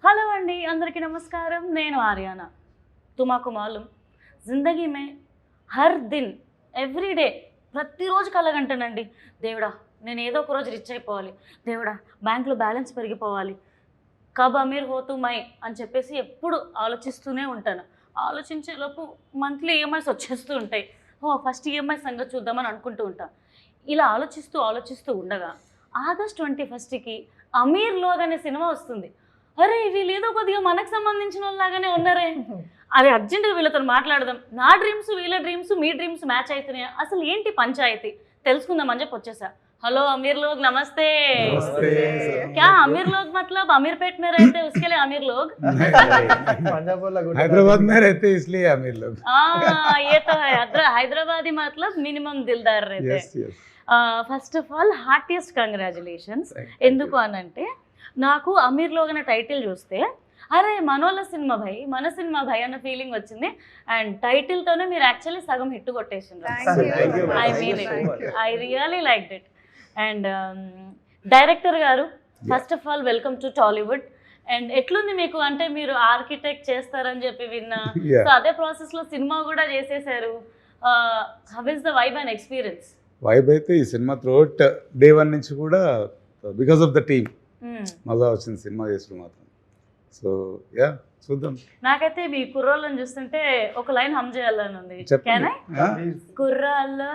Hello अंडी अंदरिकी नमस्कारम నేను ఆర్యానా తుమాకు మాలూమ్ జిందగీ మే her దిన్ every day ప్రతిరోజు కలగంటానండి దేవుడా నేను ఏదో ఒక రోజు రిచ్ అయిపోవాలి దేవుడా బ్యాంక్లో బ్యాలెన్స్ పెరిగిపోవాలి కబ్ అమీర్ హోతూ మై అని చెప్పేసి ఎప్పుడు ఆలోచిస్తూనే ఉంటాను ఆలోచించేలోపు మంత్లీ ఈఎంఐస్ వచ్చేస్తూ ఉంటాయి ఫస్ట్ ఈఎంఐ సంగతి చూద్దామని అనుకుంటూ ఉంటాను ఇలా ఆలోచిస్తూ ఉండగా ఆగస్ట్ 21కి అమీర్ లోగ్ అనే సినిమా వస్తుంది అరే వీళ్ళేదో కొద్దిగా మనకు సంబంధించిన వాళ్ళలాగానే ఉన్నారే అరే అర్జెంటుగా వీళ్ళతో మాట్లాడదాం నా డ్రీమ్స్ వీళ్ళ డ్రీమ్స్ మీ డ్రీమ్స్ మ్యాచ్ అవుతున్నాయి అసలు ఏంటి పంచాయతీ తెలుసుకుందామని చెప్పి వచ్చేసా हेलो अमीर लोग नमस्ते क्या अमीर लोग मतलब अमीरपेट में रहते हैं उसके लिए अमीर लोग हैदराबाद में रहते हैं इसलिए अमीर लोग ये तो है हैदराबादी मतलब मिनिमम दिलदार रहते हैं first of all heartiest congratulations ఎందుకు అనంటే నాకు అమీర్ లోగ్ అనే టైటిల్ చూస్తే అరే మనోళ్ళ సినిమా భయ్ మన సినిమా భయ్ అన్న ఫీలింగ్ వచ్చింది అండ్ టైటిల్తోనే మీరు యాక్చువల్లీ సగం హిట్ కొట్టేసిండ్రు I mean it I really like it and director గారు first of all welcome to Tollywood and ఎట్లుంది మీకు అంటే మీరు ఆర్కిటెక్ట్ చేస్తారని చెప్పి విన్నా సో అదే ప్రాసెస్లో సినిమా కూడా చేసేసారు how is the vibe and experience vibe అయితే ఈ సినిమా త్రూఅవుట్ డే 1 నుంచి కూడా బికాస్ ఆఫ్ ద టీమ్ మజా వచ్చింది సినిమా చేసుడు మాత్రం సో యా చూద్దాం నాకైతే మీ కుర్రోళ్ళని చూస్తుంటే ఒక లైన్ హమ్ చేయాలని ఉంది కుర్రాల్లో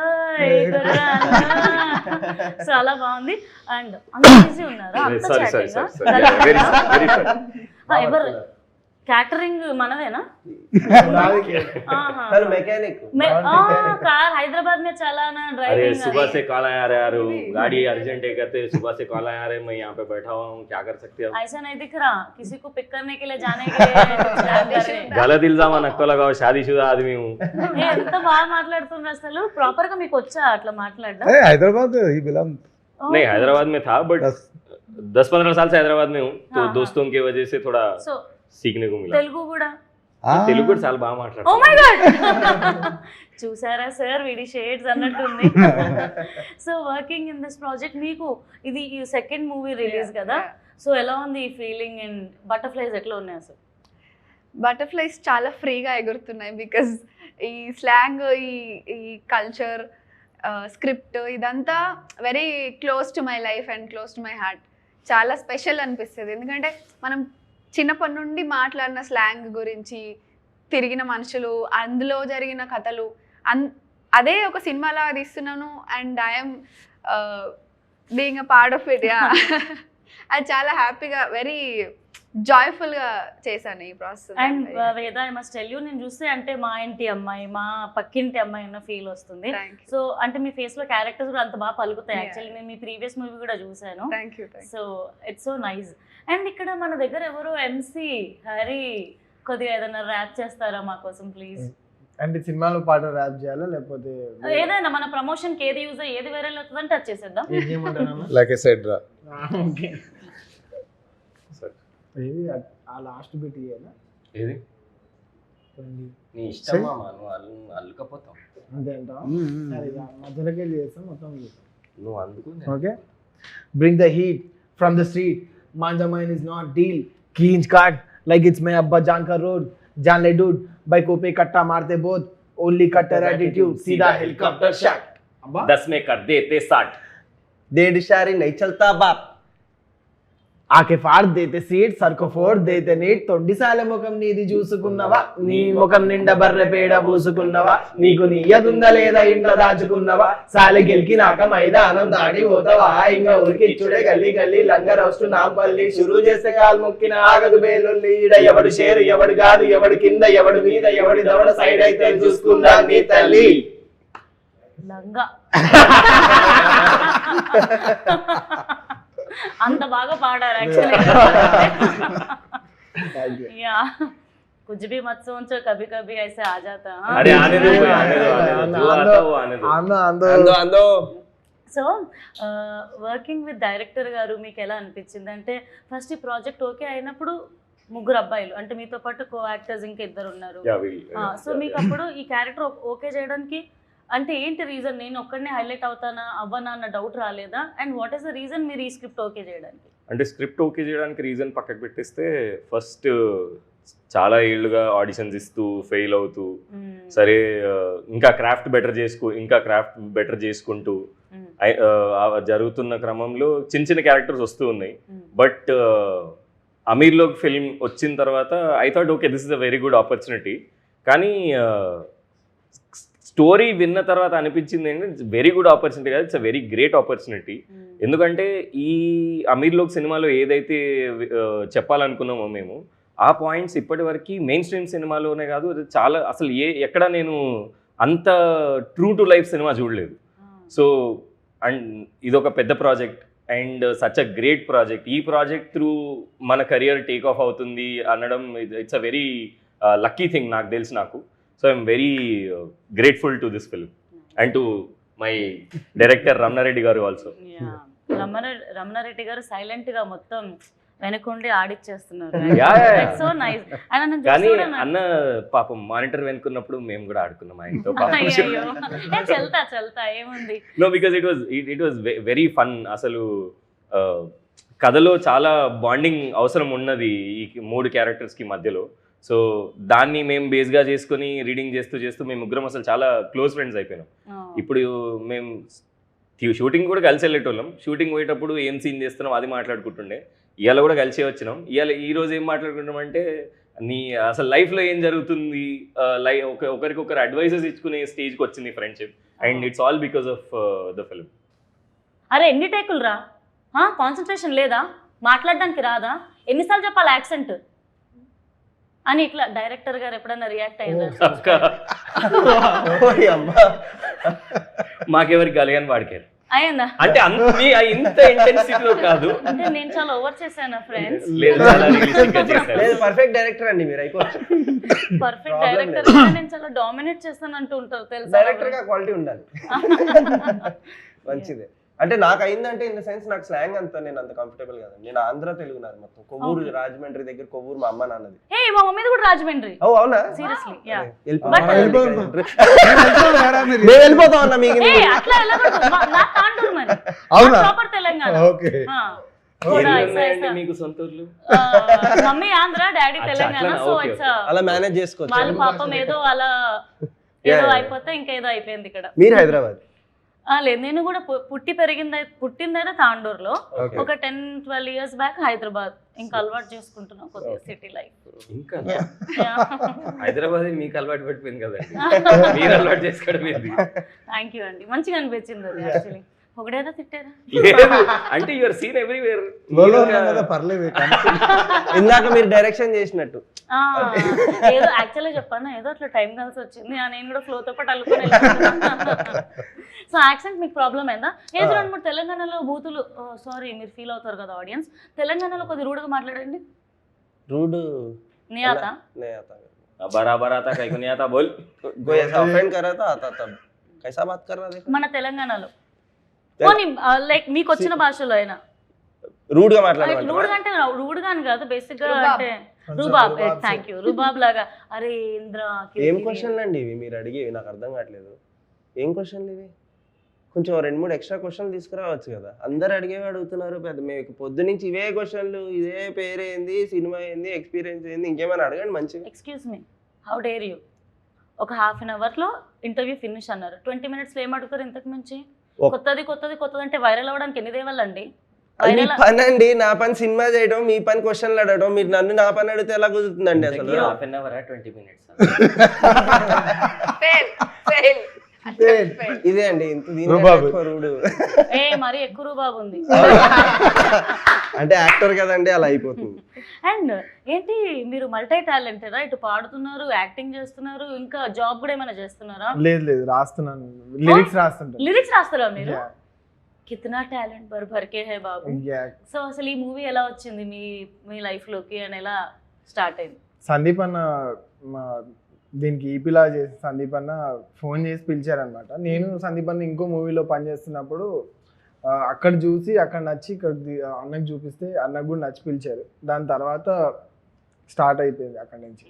సో అలా బాగుంది అండ్ అంత ఈజీ ఉన్నారా ఎవరు క్యాటరింగ్ మనదేనా कार हैदराबाद में चलाना ड्राइविंग सुबह से कॉल आ रहा है गाड़ी अर्जेंट है कहते सुबह से कॉल आ रहे मैं यहाँ पे बैठा हुआ हूँ क्या कर सकते हो ऐसा नहीं दिख रहा किसी को पिक करने के लिए जाने के लिए गलत इल्जाम नक्को लगाओ शादीशुदा आदमी हूँ ఎంత బాగా మాట్లాడుతున్నారు అసలు ప్రాపర్ గా మీకు వచ్చా అట్లా మాట్లాడడం हैदराबाद ही बिलोंग नहीं हैदराबाद में था बट 10-15 साल से हैदराबाद में हूँ तो दोस्तों की वजह से थोड़ा सीखने को मिला తెలుగు కూడా తెలుగు కూడా చాలా బాగా మాట్లాడతారు ఓ మై గాడ్ చూసారా సార్ వీడి షేడ్స్ అన్నట్టుంది so working in this project మీకు ఇది ఈ సెకండ్ మూవీ రిలీజ్ కదా సో ఎలా ఉంది ఈ ఫీలింగ్ అండ్ బటర్ఫ్లైస్ ఎట్లా ఉన్నాయి అసలు బటర్ఫ్లైస్ చాలా ఫ్రీగా ఎగురుతున్నాయి బికాజ్ ఈ స్లాంగ్ ఈ కల్చర్ స్క్రిప్ట్ ఇదంతా very close to my life and close to my heart చాలా స్పెషల్ అనిపిస్తుంది ఎందుకంటే మనం చిన్నప్పటి నుండి మాట్లాడిన స్లాంగ్ గురించి తిరిగిన మనుషులు అందులో జరిగిన కథలు అదే ఒక సినిమాలా తీస్తున్నాను and I'm being a part of it yeah అది చాలా హ్యాపీగా వెరీ జాయ్ఫుల్గా చేశాను ఈ ప్రాసెస్ అండ్ వేద ఐ మస్ట్ టెల్ యూ నేను చూస్తే అంటే మా ఇంటి అమ్మాయి మా పక్కింటి అమ్మాయి అన్న ఫీల్ వస్తుంది సో అంటే మీ ఫేస్ లో క్యారెక్టర్స్ కూడా అంత బాగా పలుకుతాయి యాక్చువల్లీ నేను మీ ప్రీవియస్ మూవీ కూడా చూసాను so it's so nice and ఇక్కడ మన దగ్గర ఎవరో ఎంసీ హరి కొద్దిగా ఏదైనా ర్యాప్ చేస్తారా మా కోసం ప్లీజ్ అంటే సినిమాలో పాట ర్యాప్ చేయాలా లేకపోతే ఏదైనా మన ప్రమోషన్ కి ఏది యూజ్ ఏది వేరే అవుతుందని టచ్ చేసేద్దాం లైక్ ఐ సెడ్ రా ఓకే ఇది ఆ లాస్ట్ బిట్ ఇయేనా ఏది నీ ఇష్టం మామ నువ్వు అల్లుకపోతావు అంతేంటా సరే మధ్యలోకి వెళ్ళి చేస్తాం మొత్తం నువ్వు అందుకు okay bring the heat from the street Manjha mine is not deal खींच काट लाइक इट्स मैं अब्बा जान का रोड जान ले डूड बाइकों पे कट्टा मारते बहुत ओनली कट्टर एटीट्यूड सीधा हेलीकॉप्टर शॉट अब्बा 10 में कर देते 60 डेढ़ इशारे नहीं चलता बाप आके फाड़ देते सीट सर को फोड़ देते नीट తొండి సాల ముఖం నీది చూసుకున్నవా నీ ముఖం నిండా బర్రె పేడ పూసుకున్నవా నీకు నియ్యదుందా లేదా ఇంట్లో దాచుకున్నవా సాలె గెలికినాక మైదానం దాడి పోతావా ఇంకా ఉరికిచ్చుడే గల్లీ గల్లీ లంగర్ వస్తు నాంపల్లి షురూ చేస్తే కాలు మొక్కిన ఆగదు బేలుల్లి ఈడ ఎవడు షేరు ఎవడు కాదు ఎవడు కింద ఎవడు మీద ఎవడి దవడ సైడ్ అయితే చూసుకుందా నీ తల్లి లంగా అంత బాగా పాడారు యాక్చువల్లీ యా कुछ भी मत सोचो कभी कभी ऐसे आ जाता अरे आने दो जो आता वो आने दो अंदो సో వర్కింగ్ విత్ డైరెక్టర్ గారు మీకు ఎలా అనిపించింది అంటే ఫస్ట్ ఈ ప్రాజెక్ట్ ఓకే అయినప్పుడు ముగ్గురు అబ్బాయిలు అంటే మీతో పాటు కో యాక్టర్స్ ఇంకా ఇద్దరు ఉన్నారు సో మీకు అప్పుడు ఈ క్యారెక్టర్ ఓకే చేయడానికి అంటే ఏంటి రీజన్ నేను ఒక్కడనే హైలైట్ అవుతానా అవ్వనా అన్న డౌట్ రాలేదా and what is the reason మీరు ఈ స్క్రిప్ట్ ఓకే చేయడానికి అంటే స్క్రిప్ట్ ఓకే చేయడానికి రీజన్ పక్కకు పెట్టేస్తే ఫస్ట్ చాలా ఏళ్ళుగా ఆడిషన్స్ ఇస్తూ ఫెయిల్ అవుతూ సరే ఇంకా క్రాఫ్ట్ బెటర్ చేసుకుంటూ జరుగుతున్న క్రమంలో చిన్న చిన్న క్యారెక్టర్స్ వస్తూ ఉన్నాయి. బట్ అమీర్లోకి ఫిల్మ్ వచ్చిన తర్వాత I thought okay this is a very good opportunity. కానీ స్టోరీ విన్న తర్వాత అనిపించింది ఏంటంటే ఇట్స్ వెరీ గుడ్ ఆపర్చునిటీ కాదు, it's a very great opportunity. ఎందుకంటే ఈ అమీర్లోక్ సినిమాలో ఏదైతే చెప్పాలనుకున్నామో మేము ఆ పాయింట్స్ ఇప్పటి వరకు మెయిన్ స్ట్రీమ్ సినిమాలోనే కాదు, చాలా అసలు ఎక్కడ నేను అంత ట్రూ టు లైఫ్ సినిమా చూడలేదు. సో అండ్ ఇదొక పెద్ద project and such a great project. ఈ ప్రాజెక్ట్ త్రూ మన కెరియర్ టేక్ ఆఫ్ అవుతుంది అనడం it's a very lucky thing నాకు తెలిసి నాకు. So I'm very grateful to this film and to my director Ramana Reddy గారు ఆల్సో. రమణారెడ్డి గారు సైలెంట్ గా మొత్తం వెనకుండి ఆడిచ్చేస్తున్నారు. Yeah. So nice. కానీ అన్న పాపం మానిటర్ వెనుకున్నప్పుడు మేము కూడా ఆడుకున్నాం ఆయనతో. చల్తా ఏముంది. No because it was very fun. అసలు కథలో చాలా బాండింగ్ అవసరం ఉన్నది ఈ 3 క్యారెక్టర్స్కి మధ్యలో. సో దాన్ని మేము బేస్గా చేసుకుని రీడింగ్ చేస్తూ మేము ముగ్గురం అసలు చాలా క్లోజ్ ఫ్రెండ్స్ అయిపోయినాం. ఇప్పుడు మేము షూటింగ్ కూడా కలిసి వెళ్ళేటోళ్ళం. షూటింగ్ పోయేటప్పుడు ఏం సీన్ చేస్తున్నాం అది మాట్లాడుకుంటుండే. ఇవాళ కూడా కలిసే వచ్చినాం. ఈ రోజు ఏం మాట్లాడుకుంటాం అంటే నీ అసలు లైఫ్లో ఏం జరుగుతుంది, ఒకరికొకరు అడ్వైజెస్ ఇచ్చుకునే స్టేజ్కి వచ్చింది friendship. And it's all because of the film. అరే ఎన్ని టేకులు రా, కాన్సన్ట్రేషన్ లేదా, మాట్లాడడానికి రాదా, ఎన్నిసార్లు చెప్పాలి యాక్సెంట్ అని ఇట్లా డైరెక్టర్ గారు ఎప్పుడన్నా రియాక్ట్ అయ్యారు? మాకెవరికి కలిగాని వాడికారు అయ్యిందా? అంటే ఇంత ఇంటెన్సిటీలో కాదు, అంటే నేను చాలా ఓవర్ చేశాను ఫ్రెండ్స్. లేదు చాలా రియలిస్టిక్ గా చేశారు. పర్ఫెక్ట్ డైరెక్టర్ అండి మీరు, అయిపోవచ్చు. పర్ఫెక్ట్ డైరెక్టర్ నేను చాలా డామినేట్ చేస్తాను అంటూ ఉంటారు తెలుసా. డైరెక్టర్ గా క్వాలిటీ ఉండాలి. మంచిదే. అంటే నాకు అయిందంటే ఇన్ ద సెన్స్ నాకు స్లాంగ్ అంతా నేను అంత కంఫర్టబుల్ కాదండి. నేను ఆంధ్ర తెలుగు నాది మొత్తం. కొవ్వూరు రాజమండ్రి దగ్గర కొవ్వూరు మా అమ్మ నాన్నది. మా మమ్మీది కూడా రాజమండ్రి. ఓ అవునా? Seriously yeah. మేము వెళ్ళిపోతాం అన్న మీకు. అట్లా వెళ్ళకూడదు. నా తాండూరు మరి. అవునా? ప్రాపర్ తెలంగాణ. ఓకే. మీకు సొంత ఊర్లు? Mummy Andhra, daddy Telangana. So it's అలా మేనేజ్ చేసుకోవచ్చు. వాళ్ళ పాపం ఏదో అలా ఏదో అయిపోతే ఇంకేదో అయిపోయింది ఇక్కడ. మీరు హైదరాబాద్? లేదు, నేను కూడా పుట్టిందైతే తాండూరులో. ఒక 10-12 years బ్యాక్ హైదరాబాద్. ఇంకా అలవాటు చేసుకుంటున్నాం కొద్దిగా సిటీ లైఫ్. ఇంకా హైదరాబాద్ మీకు అలవాటు పడిపోయింది కదా, మీరు అలవాటు చేసుకోవడం ఏంది? థ్యాంక్ యూ అండి, మంచిగా అనిపించింది అది. యాక్చువల్లీ ఒకటేదో తిట్టారా? అంటే యువర్ సీన్ ఎవ్రీవేర్. పర్లేదు. ఇందాక మీరు డైరెక్షన్ చేసినట్టు ఏదో యాక్చువల్గా చెప్పాను, ఏదో అట్లా టైం కలిసి వచ్చింది. నేను కూడా ఫ్లోతో పాటు అల్లుకొని. సో యాక్సెంట్ మీకు ప్రాబ్లం అయిందా? ఏదో 2-3 తెలంగాణలో బూతులు, సారీ మీరు ఫీల్ అవుతారు కదా ఆడియన్స్, తెలంగాణలో కొద్ది రూడ్గా మాట్లాడండి. रूड नहीं आता? नहीं आता। बराबर आता कहीं को नहीं आता बोल। कोई ऐसा ऑफेंड कर रहा था आता तब कैसा बात कर रहा देखो మన తెలంగాణలో పోనీ లైక్ మీకు వచ్చిన భాషలో అయినా రూడ్ గా మాట్లాడాలి. రూడ్ గా అని కాదు, బేసిక్ గా అంటే రుబాబ్. Thank you. రుబాబ్ లాగా. అరే ఇంద్ర ఏం క్వశ్చన్లు అండి ఇవి మీరు అడిగేవి? నాకు అర్థం కావట్లేదు. ఏం క్వశ్చన్లు ఇవి? కొంచెం 2-3 ఎక్స్ట్రా క్వశ్చన్లు తీసుకురావచ్చు కదా. అందరు అడిగేవి అడుగుతున్నారు. పెద్ద మీకు పొద్దు నుంచి ఇవే క్వశ్చన్లు, ఇదే పేరేంది, సినిమా ఏంది, ఎక్స్పీరియన్స్ ఏంది, ఇంకేమైనా అడగండి మంచిగా. Excuse me, how dare you? ఒక ½ an hour లో ఇంటర్వ్యూ ఫినిష్ అన్నారు. 20 minutes లో ఏం అడుగుతారు ఇంతకు మించి? కొత్తది కొత్తది కొత్తది అంటే వైరల్ అవ్వడానికి ఎన్ని దేవాలండి? మీ పని అండి, నా పని సినిమా చేయడం, మీ పని క్వశ్చన్లు అడగడం. మీరు నన్ను నా పని అడిగితే ఎలా కుదురుతుందండి అసలు? ½ an hour 20 minutes ఇదే అండి ఇంత రూడు. ఏ మరి ఎక్కువ రూబాబు ఉంది అంటే యాక్టర్ కదండి, అలా అయిపోతుంది. అండ్ ఏంటి మీరు మల్టీ టాలెంటెడా? ఇటు పాడుతున్నారు, యాక్టింగ్ చేస్తున్నారు, ఇంకా జాబ్ కూడా ఏమైనా చేస్తున్నారా? లేదు లేదు, రాస్తున్నాను, లిరిక్స్ రాస్తుంటాను. లిరిక్స్ రాస్తారా మీరు? కితనా టాలెంట్ భర్కే హై బాబు. సో అసలు ఈ మూవీ ఎలా వచ్చింది మీ లైఫ్ లోకి అని ఎలా స్టార్ట్ అయింది? సందీప్ అన్న దీనికి ఈపీలా చేసి సందీప్ అన్న ఫోన్ చేసి పిలిచారనమాట. నేను సందీప్ అన్న ఇంకో మూవీలో పనిచేస్తున్నప్పుడు అక్కడ చూసి అక్కడ నచ్చి ఇక్కడ అన్నకు చూపిస్తే అన్నకు కూడా నచ్చి పిలిచారు. దాని తర్వాత స్టార్ట్ అయిపోయింది అక్కడి నుంచి.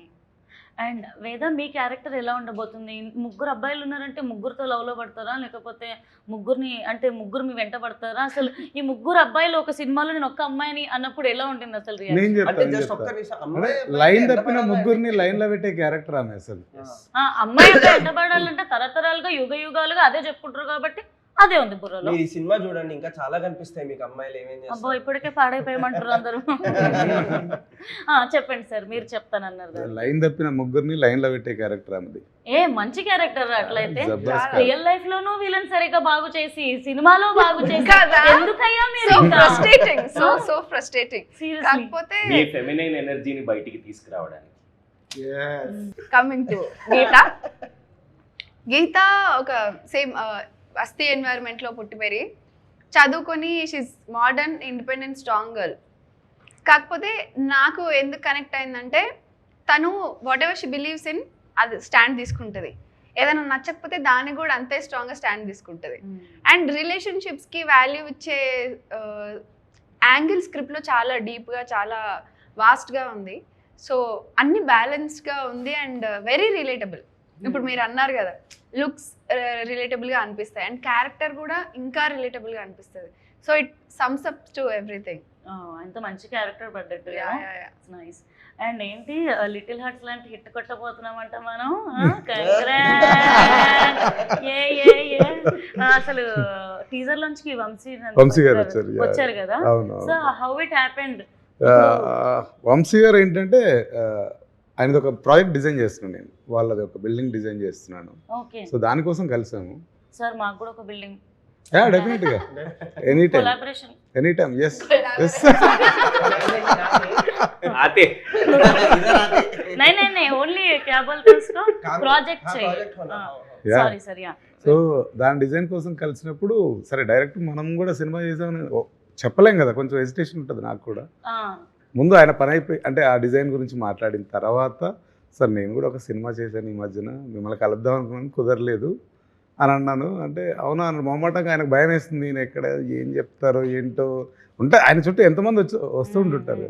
అండ్ వేద మీ క్యారెక్టర్ ఎలా ఉండబోతుంది? ముగ్గురు అబ్బాయిలు ఉన్నారంటే ముగ్గురితో లవ్లో పడతారా, లేకపోతే ముగ్గురు మీ వెంట పడతారా? అసలు ఈ ముగ్గురు అబ్బాయిలు ఒక సినిమాలో నేను ఒక్క అమ్మాయిని అన్నప్పుడు ఎలా ఉంటుంది అసలు నేను అంటే చెప్తాను జస్ట్ ఒక్క నిమిషం అమ్మాయి లైన్ తప్పిన ముగ్గురిని లైన్ లో పెట్టే క్యారెక్టర్ ఆమె అసలు. అమ్మాయి వెంటబడాలంటే తరతరాలుగా యుగ యుగాలుగా అదే చెప్పుకుంటారు కాబట్టి అదే ఉంది బుర్రలో. మీరు ఈ సినిమా చూడండి ఇంకా చాలా కనిపిస్తాయి మీకు అమ్మాయిలు ఏమేం అబ్బో చేస్తారు. ఇప్పటికే పాడైపోయమంటారు అందరూ. చెప్పండి సార్, మీరు చెప్తానన్నారు కదా. లైన్ తప్పిన ముగ్గురిని లైన్ లో పెట్టే క్యారెక్టర్ ఆమెది. మంచి క్యారెక్టర్ అట్లయితే. జబర్దస్త్ రియల్ లైఫ్ లోనూ వీళ్ళని సరిగ్గా బాగు చేసి సినిమాలో బాగు చేసి కదా? ఎందుకయ్యా మీరు సో ఇంకా? Frustrating, so frustrating. Seriously. కాకపోతే మీ ఫెమినైన్ ఎనర్జీని బయటికి తీసుకురావడానికి. కమింగ్ టు గీత ఒక సేమ్ బస్తీ ఎన్వైరన్మెంట్ లో పుట్టి పెరిగి చదువుకొని she's modern independent strong girl. కాకపోతే నాకు ఎందుకు కనెక్ట్ అయిందంటే తను what ever she believes in అది స్టాండ్ తీసుకుంటుంది. ఏదైనా నచ్చకపోతే దాన్ని కూడా అంతే స్ట్రాంగ్గా స్టాండ్ తీసుకుంటుంది. అండ్ రిలేషన్షిప్స్కి వాల్యూ ఇచ్చే యాంగిల్ స్క్రిప్ట్లో చాలా డీప్గా చాలా వాస్ట్గా ఉంది. సో అన్ని బ్యాలెన్స్డ్గా ఉంది అండ్ వెరీ రిలేటబుల్. ఇప్పుడు మీరు అన్నారు కదా లుక్స్ రిలేటబుల్గా అనిపిస్తాయి అండ్ క్యారెక్టర్ కూడా ఇంకా రిలేటబుల్గా అనిపిస్తుంది. So it sums up to everything. ఎంత మంచి క్యారెక్టర్ పడ్డట్టు. నైస్. అండ్ ఏంటి లిటిల్ హార్ట్స్ లాంటి హిట్ కొట్టబోతున్నామంట మనం. అసలు టీజర్ లోంచి వంశీ గారు వచ్చారు కదా. So how it happened? Vamshi గారు ఏంటంటే ఆయనది ఒక ప్రాజెక్ట్ డిజైన్ చేస్తున్నాను నేను, వాళ్ళది ఒక బిల్డింగ్ డిజైన్ చేస్తున్నాను. ఓకే. సో దానికోసం కలిసాము. సార్ మాకు కూడా ఒక బిల్డింగ్. డెఫినెట్ గా any time collaboration. Any time. Yes yes. आते नहीं नहीं नहीं ఓన్లీ क्या बोलते उसको ప్రాజెక్ట్ चाहिए. Sorry sir. యా. సో దాని డిజైన్ కోసం కలిసినప్పుడు సరే డైరెక్ట్ మనం కూడా సినిమా చేసామని చెప్పలేం కదా, కొంచెం హెసిటేషన్ ఉంటుంది నాకు కూడా. ముందు ఆయన పని అయిపోయి అంటే ఆ డిజైన్ గురించి మాట్లాడిన తర్వాత సార్ నేను కూడా ఒక సినిమా చేశాను ఈ మధ్యన, మిమ్మల్ని కలుద్దాం అనుకున్నాను కుదరలేదు అని అన్నాను. అంటే అవునా అన్న మొహమాటంగా ఆయనకు భయం వేస్తుంది, నేను ఎక్కడ ఏం చెప్తారో ఏంటో ఉంటే ఆయన చుట్టూ ఎంతమంది వస్తూ ఉంటుంటారు.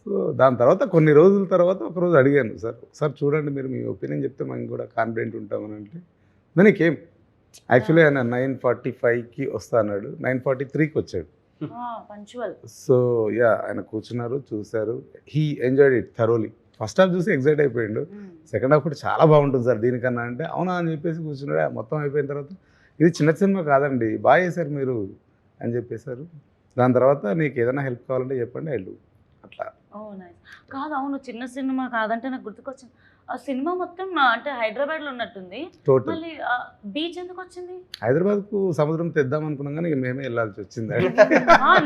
సో దాని తర్వాత కొన్ని రోజుల తర్వాత ఒకరోజు అడిగాను, సార్ చూడండి మీరు మీ ఒపీనియన్ చెప్తే మేము కూడా కాన్ఫిడెంట్ ఉంటామని. అంటే దానికి ఏం యాక్చువల్లీ ఆయన 9:45కి వస్తా అన్నాడు, 9:43కి వచ్చాడు. సో యా ఆయన కూర్చున్నారు, చూశారు, he enjoyed it thoroughly. First half చూసి ఎగ్జైట్ అయిపోయిండు, సెకండ్ హాఫ్ కూడా చాలా బాగుంటుంది సార్ దీనికన్నా. అంటే అవునా అని చెప్పేసి కూర్చున్నాడు. మొత్తం అయిపోయిన తర్వాత ఇది చిన్న సినిమా కాదండి, బాగా చేశారు మీరు అని చెప్పేశారు. దాని తర్వాత నీకు ఏదైనా హెల్ప్ కావాలంటే చెప్పండి ఐ డూ అట్లా. కాదు అవును చిన్న సినిమా కాదంటే నాకు గుర్తుకొచ్చింది ఆ సినిమా మొత్తం అంటే హైదరాబాద్ లో ఉన్నట్టుంది. టోటల్ మళ్ళీ బీచ్ ఎందుకు వచ్చింది? హైదరాబాద్ కు సముద్రం తెద్దాం అనుకున్నాం కానీ మేమే వెళ్ళాల్సి వచ్చింది.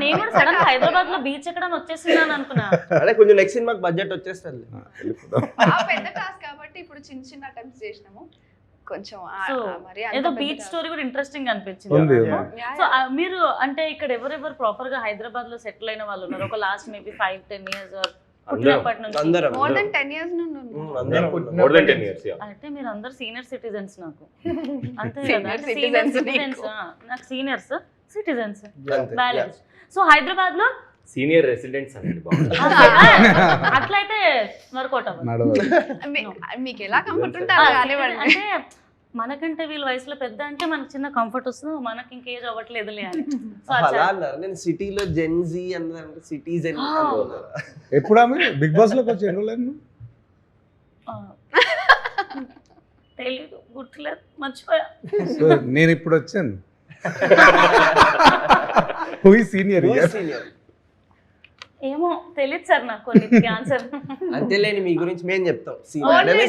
నేను కూడా సడన్ గా హైదరాబాద్ లో బీచ్ ఎక్కడ వచ్చేసిందని అనుకున్నా. అంటే కొంచెం నెక్స్ట్ సినిమాకి బడ్జెట్ వచ్చేస్తుంది. పెద్ద టాస్క్ కాబట్టి ఇప్పుడు చిన్న చిన్న అటెంప్ట్స్ చేసినాము. కొంచెం ఏదో బీచ్ స్టోరీ కూడా ఇంట్రెస్టింగ్ అనిపించింది. సో మీరు అంటే ఇక్కడ ఎవరెవరు ప్రాపర్ గా హైదరాబాద్ లో సెటిల్ అయిన వాళ్ళు ఉన్నారు? ఒక లాస్ట్ మేబీ 5-10 years పుట్టినప్పటి నుంచి మోర్ దెన్ 10 years నుండి more than 10 years. అంటే మీరు అందరు సీనియర్ సిటిజన్స్ నాకు. అంతే Senior కదా citizens సీనియర్ సిటిజన్స్ నాకు seniors citizens balance. So Hyderabad లో సీనియర్ రెసిడెంట్స్ అనేది బాగుంది. అట్లయితే వర్కౌట్ అవ్వదు. మీకు ఎలా కంఫర్ట్ ఉంటారో కానివ్వండి. అంటే మనకంటే వీళ్ళ వయసులో పెద్ద అంటే మనకు చిన్న కంఫర్ట్ వస్తుంది, మనకి ఇంకా ఏజ్ అవ్వట్లేదులే అని. అలా అన్నారు. నేను సిటీలో జెన్జీ అన్నది సిటిజన్ ఎప్పుడు ఆమె బిగ్ బాస్ లోకి వచ్చి ఎన్నోలేదు తెలీదు, గుర్తులేదు, మర్చిపోయా. సో నేను ఇప్పుడు వచ్చాను. Who is senior? ఏమో తెలియదు సార్ నాకు కొన్ని ఆన్సర్. అంతేలేని మీ గురించి మేము చెప్తాం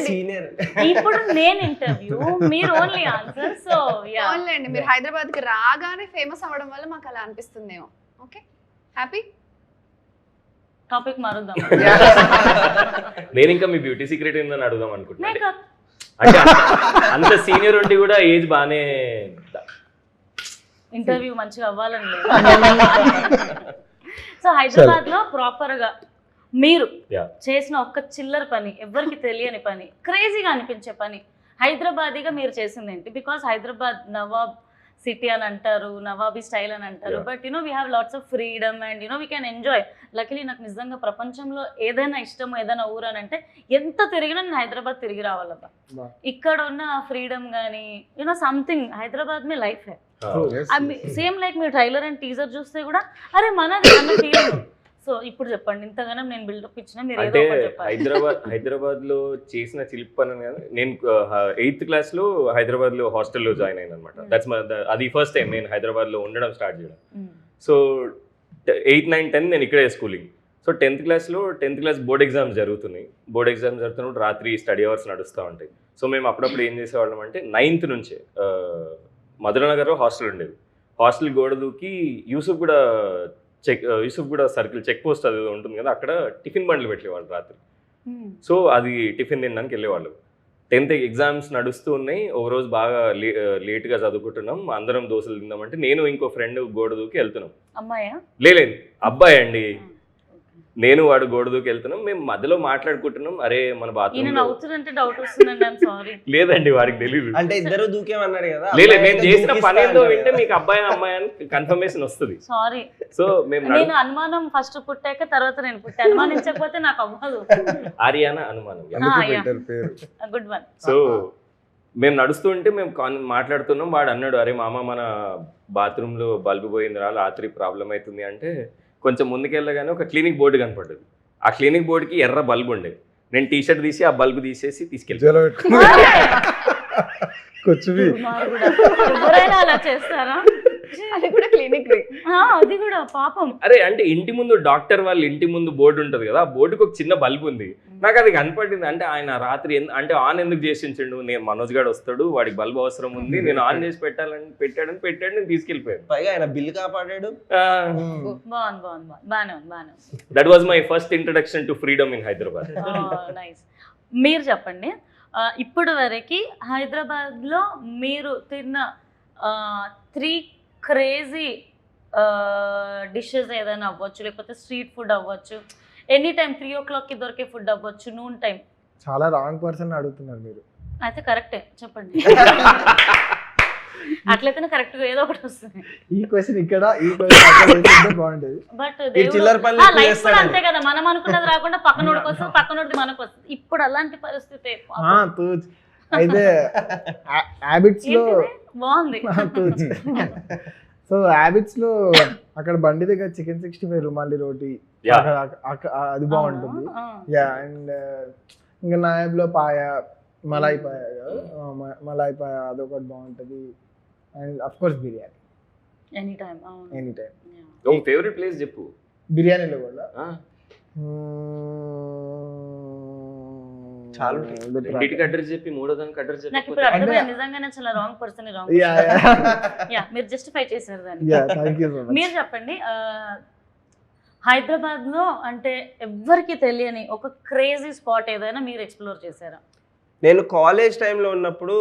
సీనియర్. ఇప్పుడు నేను ఇంటర్వ్యూ, మీరు ఓన్లీ ఆన్సర్. సో ఓన్లీ మీరు హైదరాబాద్ కి రాగానే ఫేమస్ అవ్వడం వల్ల మాకు అలా అనిపిస్తుందేమో. Okay happy. టాపిక్ మారుద్దాం. నేను ఇంకా మీ బ్యూటీ సీక్రెట్ ఏందని అడుగుదాం అనుకుంటున్నాను. మేకప్ అంటే అంత సీనియర్ ఉండి కూడా ఏజ్ బాగానే ఇంటర్వ్యూ మంచిగా అవ్వాలని లేదు. సో హైదరాబాద్ లో ప్రాపర్ గా మీరు చేసిన ఒక్క చిల్లర పని, ఎవరికి తెలియని పని, క్రేజీగా అనిపించే పని హైదరాబాదీగా మీరు చేసింది ఏంటి? బికాస్ హైదరాబాద్ నవాబ్ సిటీ అని అంటారు, నవాబీ స్టైల్ అని అంటారు, Yeah. But we have lots of freedom and we can enjoy. Luckily నాకు నిజంగా ప్రపంచంలో ఏదైనా ఇష్టం, ఏదైనా ఊరు అని అంటే ఎంత తిరిగినా నేను హైదరాబాద్ తిరిగి రావాలబ్బా. Wow. ఇక్కడ ఉన్న ఫ్రీడమ్ కానీ సంథింగ్ హైదరాబాద్ మీ life high. Yes, same like మీరు ట్రైలర్ అండ్ టీజర్ చూస్తే కూడా అరే మనది అన్న ఫీలింగ్. సో ఇప్పుడు చెప్పండి, ఇంతగానం నేను బిల్డప్ ఇచ్చిన మీరు ఏదో అంటే ఒకటి చెప్పాలి. హైదరాబాద్ లో చేసిన చిలిపి పని అని కాదు. నేను 8th క్లాస్ లో హైదరాబాద్ లో హాస్టల్లో జాయిన్ అయ్యాను అనమాట. దట్స్ అది ఫస్ట్ టైం నేను హైదరాబాద్ లో ఉండడం స్టార్ట్ చేయడం. సో 8, 9, 10 నేను ఇక్కడే schooling. So 10th class board exams జరుగుతున్నాయి. బోర్డ్ ఎగ్జామ్స్ జరుగుతున్నప్పుడు రాత్రి స్టడీ అవర్స్ నడుస్తూ ఉంటాయి. సో మేము అప్పుడప్పుడు ఏం చేసేవాళ్ళం అంటే 9th నుంచే మధురనగర్లో హాస్టల్ ఉండేది. హాస్టల్ గోడ దూకి యూసుఫ్ కూడా సర్కిల్ చెక్ పోస్ట్ అది ఉంటుంది కదా, అక్కడ టిఫిన్ బండ్లు పెట్టేవాళ్ళు రాత్రి. సో అది టిఫిన్ తినడానికి వెళ్ళేవాళ్ళు. 10th ఎగ్జామ్స్ నడుస్తూ ఉన్నాయి. ఒక రోజు బాగా లేట్గా చదువుకుంటున్నాం, అందరం దోశలు తిందామంటే నేను ఇంకో ఫ్రెండ్ గోడ దూకి వెళ్తున్నాం. అమ్మాయా? లేదు, అబ్బాయి అండి. నేను వాడు గోడ దూకి వెళ్తున్నాం. మేము మధ్యలో మాట్లాడుకుంటున్నాం. అరే మన ఈయన బాత్రూమ్ నవ్వుతుందంటే డౌట్ వస్తుందండి. I'm sorry. లేదండి, వాడికి తెలియదు. అంటే ఇద్దరు దూకేమన్నాడు కదా, లేదు, అమ్మాయి నేను అయితే చేసిన దూకిస్తా పని ఏందో అన్నాడు వింటే కదా. మీకు అబ్బాయి అమ్మాయి అని కన్ఫర్మేషన్ వస్తుంది. సారీ. సో మేము నేను అనుమానం ఫస్ట్ పుట్టాక తర్వాత నేను పుట్టా. అనుమానించకపోతే నాకు అవ్వదు. ఆర్యానా అనుమానం. అందుకే yeah. పెట్టారు పేరు. Good one. సో మేము నడుస్తూ ఉంటే మేము మాట్లాడుతున్నాం. వాడు అన్నాడు, అరే మామ మన బాత్రూంలో బల్బు పోయింది రా, రాత్రి ప్రాబ్లం అవుతుంది అంటే కొంచెం ముందుకెళ్ళగానే ఒక క్లినిక్ బోర్డు కనపడ్డది. ఆ క్లినిక్ బోర్డుకి ఎర్ర బల్బు ఉండేది. నేను టీషర్ట్ తీసి ఆ బల్బు తీసేసి తీసుకెళ్ళి జలో పెట్టుకుని కూర్చుని ఎవరైనా అలా చేస్తారా? అది కూడా క్లినిక్ అది కూడా పాపం. అరే అంటే ఇంటి ముందు డాక్టర్ వాళ్ళ ఇంటి ముందు బోర్డు ఉంటుంది కదా, ఆ బోర్డుకి ఒక చిన్న బల్బు ఉంది. నాకు అది కనపడింది. అంటే ఆయన రాత్రి అంటే ఆన్ ఎందుకు చేసించండు, నేను మనోజ్ గారు వస్తాడు, వాడికి బల్బు అవసరం ఉంది, నేను ఆన్ చేసి పెట్టాడు, నేను తీసుకెళ్ళిపోయాను. పైగా ఆయన బిల్ కాపాడాడు. బాగుంది. బాగానే ఉంది. That was my first introduction to freedom in Hyderabad. Nice. మీరు చెప్పండి, ఇప్పుడు వరకు హైదరాబాద్లో మీరు తిన్న 3 క్రేజీ డిషెస్ ఏదైనా అవ్వచ్చు, లేకపోతే స్ట్రీట్ ఫుడ్ అవ్వచ్చు, ఎనీ టైం 3 o'clock దొరికే ఫుడ్ అవ్వచ్చు, నూన్ టైం. చాలా రాంగ్ పర్సన్ అడుగుతున్నారు మీరు. అయితే కరెక్టే చెప్పండి. అట్లయితేనే కరెక్ట్గా ఏదో ఒకటి వస్తుంది. ఈ క్వశ్చన్ ఇక్కడ, ఈ క్వశ్చన్ అక్కడ వేసుకుంటే బాగుంటది. బట్ చిల్లర పనులు ఎక్కువ లైఫ్ కూడా చేస్తాడండి. అంతే కదా, మనం అనుకున్నది రాకుండా పక్కనోడికి వస్తుంది, పక్కనోడిది మనకు వస్తుంది. ఇప్పుడు అలాంటి పరిస్థితి అయితే హ్యాబిట్స్ లో బాగుంది. సో హ్యాబిట్స్ లో అక్కడ బండి దగ్గర చికెన్ 65 రుమాలి రోటీ, Yeah. అది బాగుంటుంది. యా, అండ్ ఇంకా నాయబ్ లో పాయ, మలాయి పాయ కదా, మలాయి పాయ అదొకటి బాగుంటుంది. And of course biryani any time. Any time. ఒక ఫేవరెట్ ప్లేస్ చెప్పు. బిర్యానీలో కూడా చాలా రెండింటికి అడ్రస్ చెప్పి మూడో దానికి అడ్రస్ నాకు ఇప్పుడు చెప్పి అర్థమైంది, నిజంగానే చాలా రాంగ్ పర్సన్. మీరు జస్టిఫై చేశారు దాన్ని. Thank you so much. మీరు చెప్పండి, హైదరాబాద్ లో అంటే ఎవ్వరికి తెలియని ఒక క్రేజీ స్పాట్ ఏదైనా మీరు ఎక్స్ప్లోర్ చేశారా? నేను కాలేజ్ టైంలో ఉన్నప్పుడు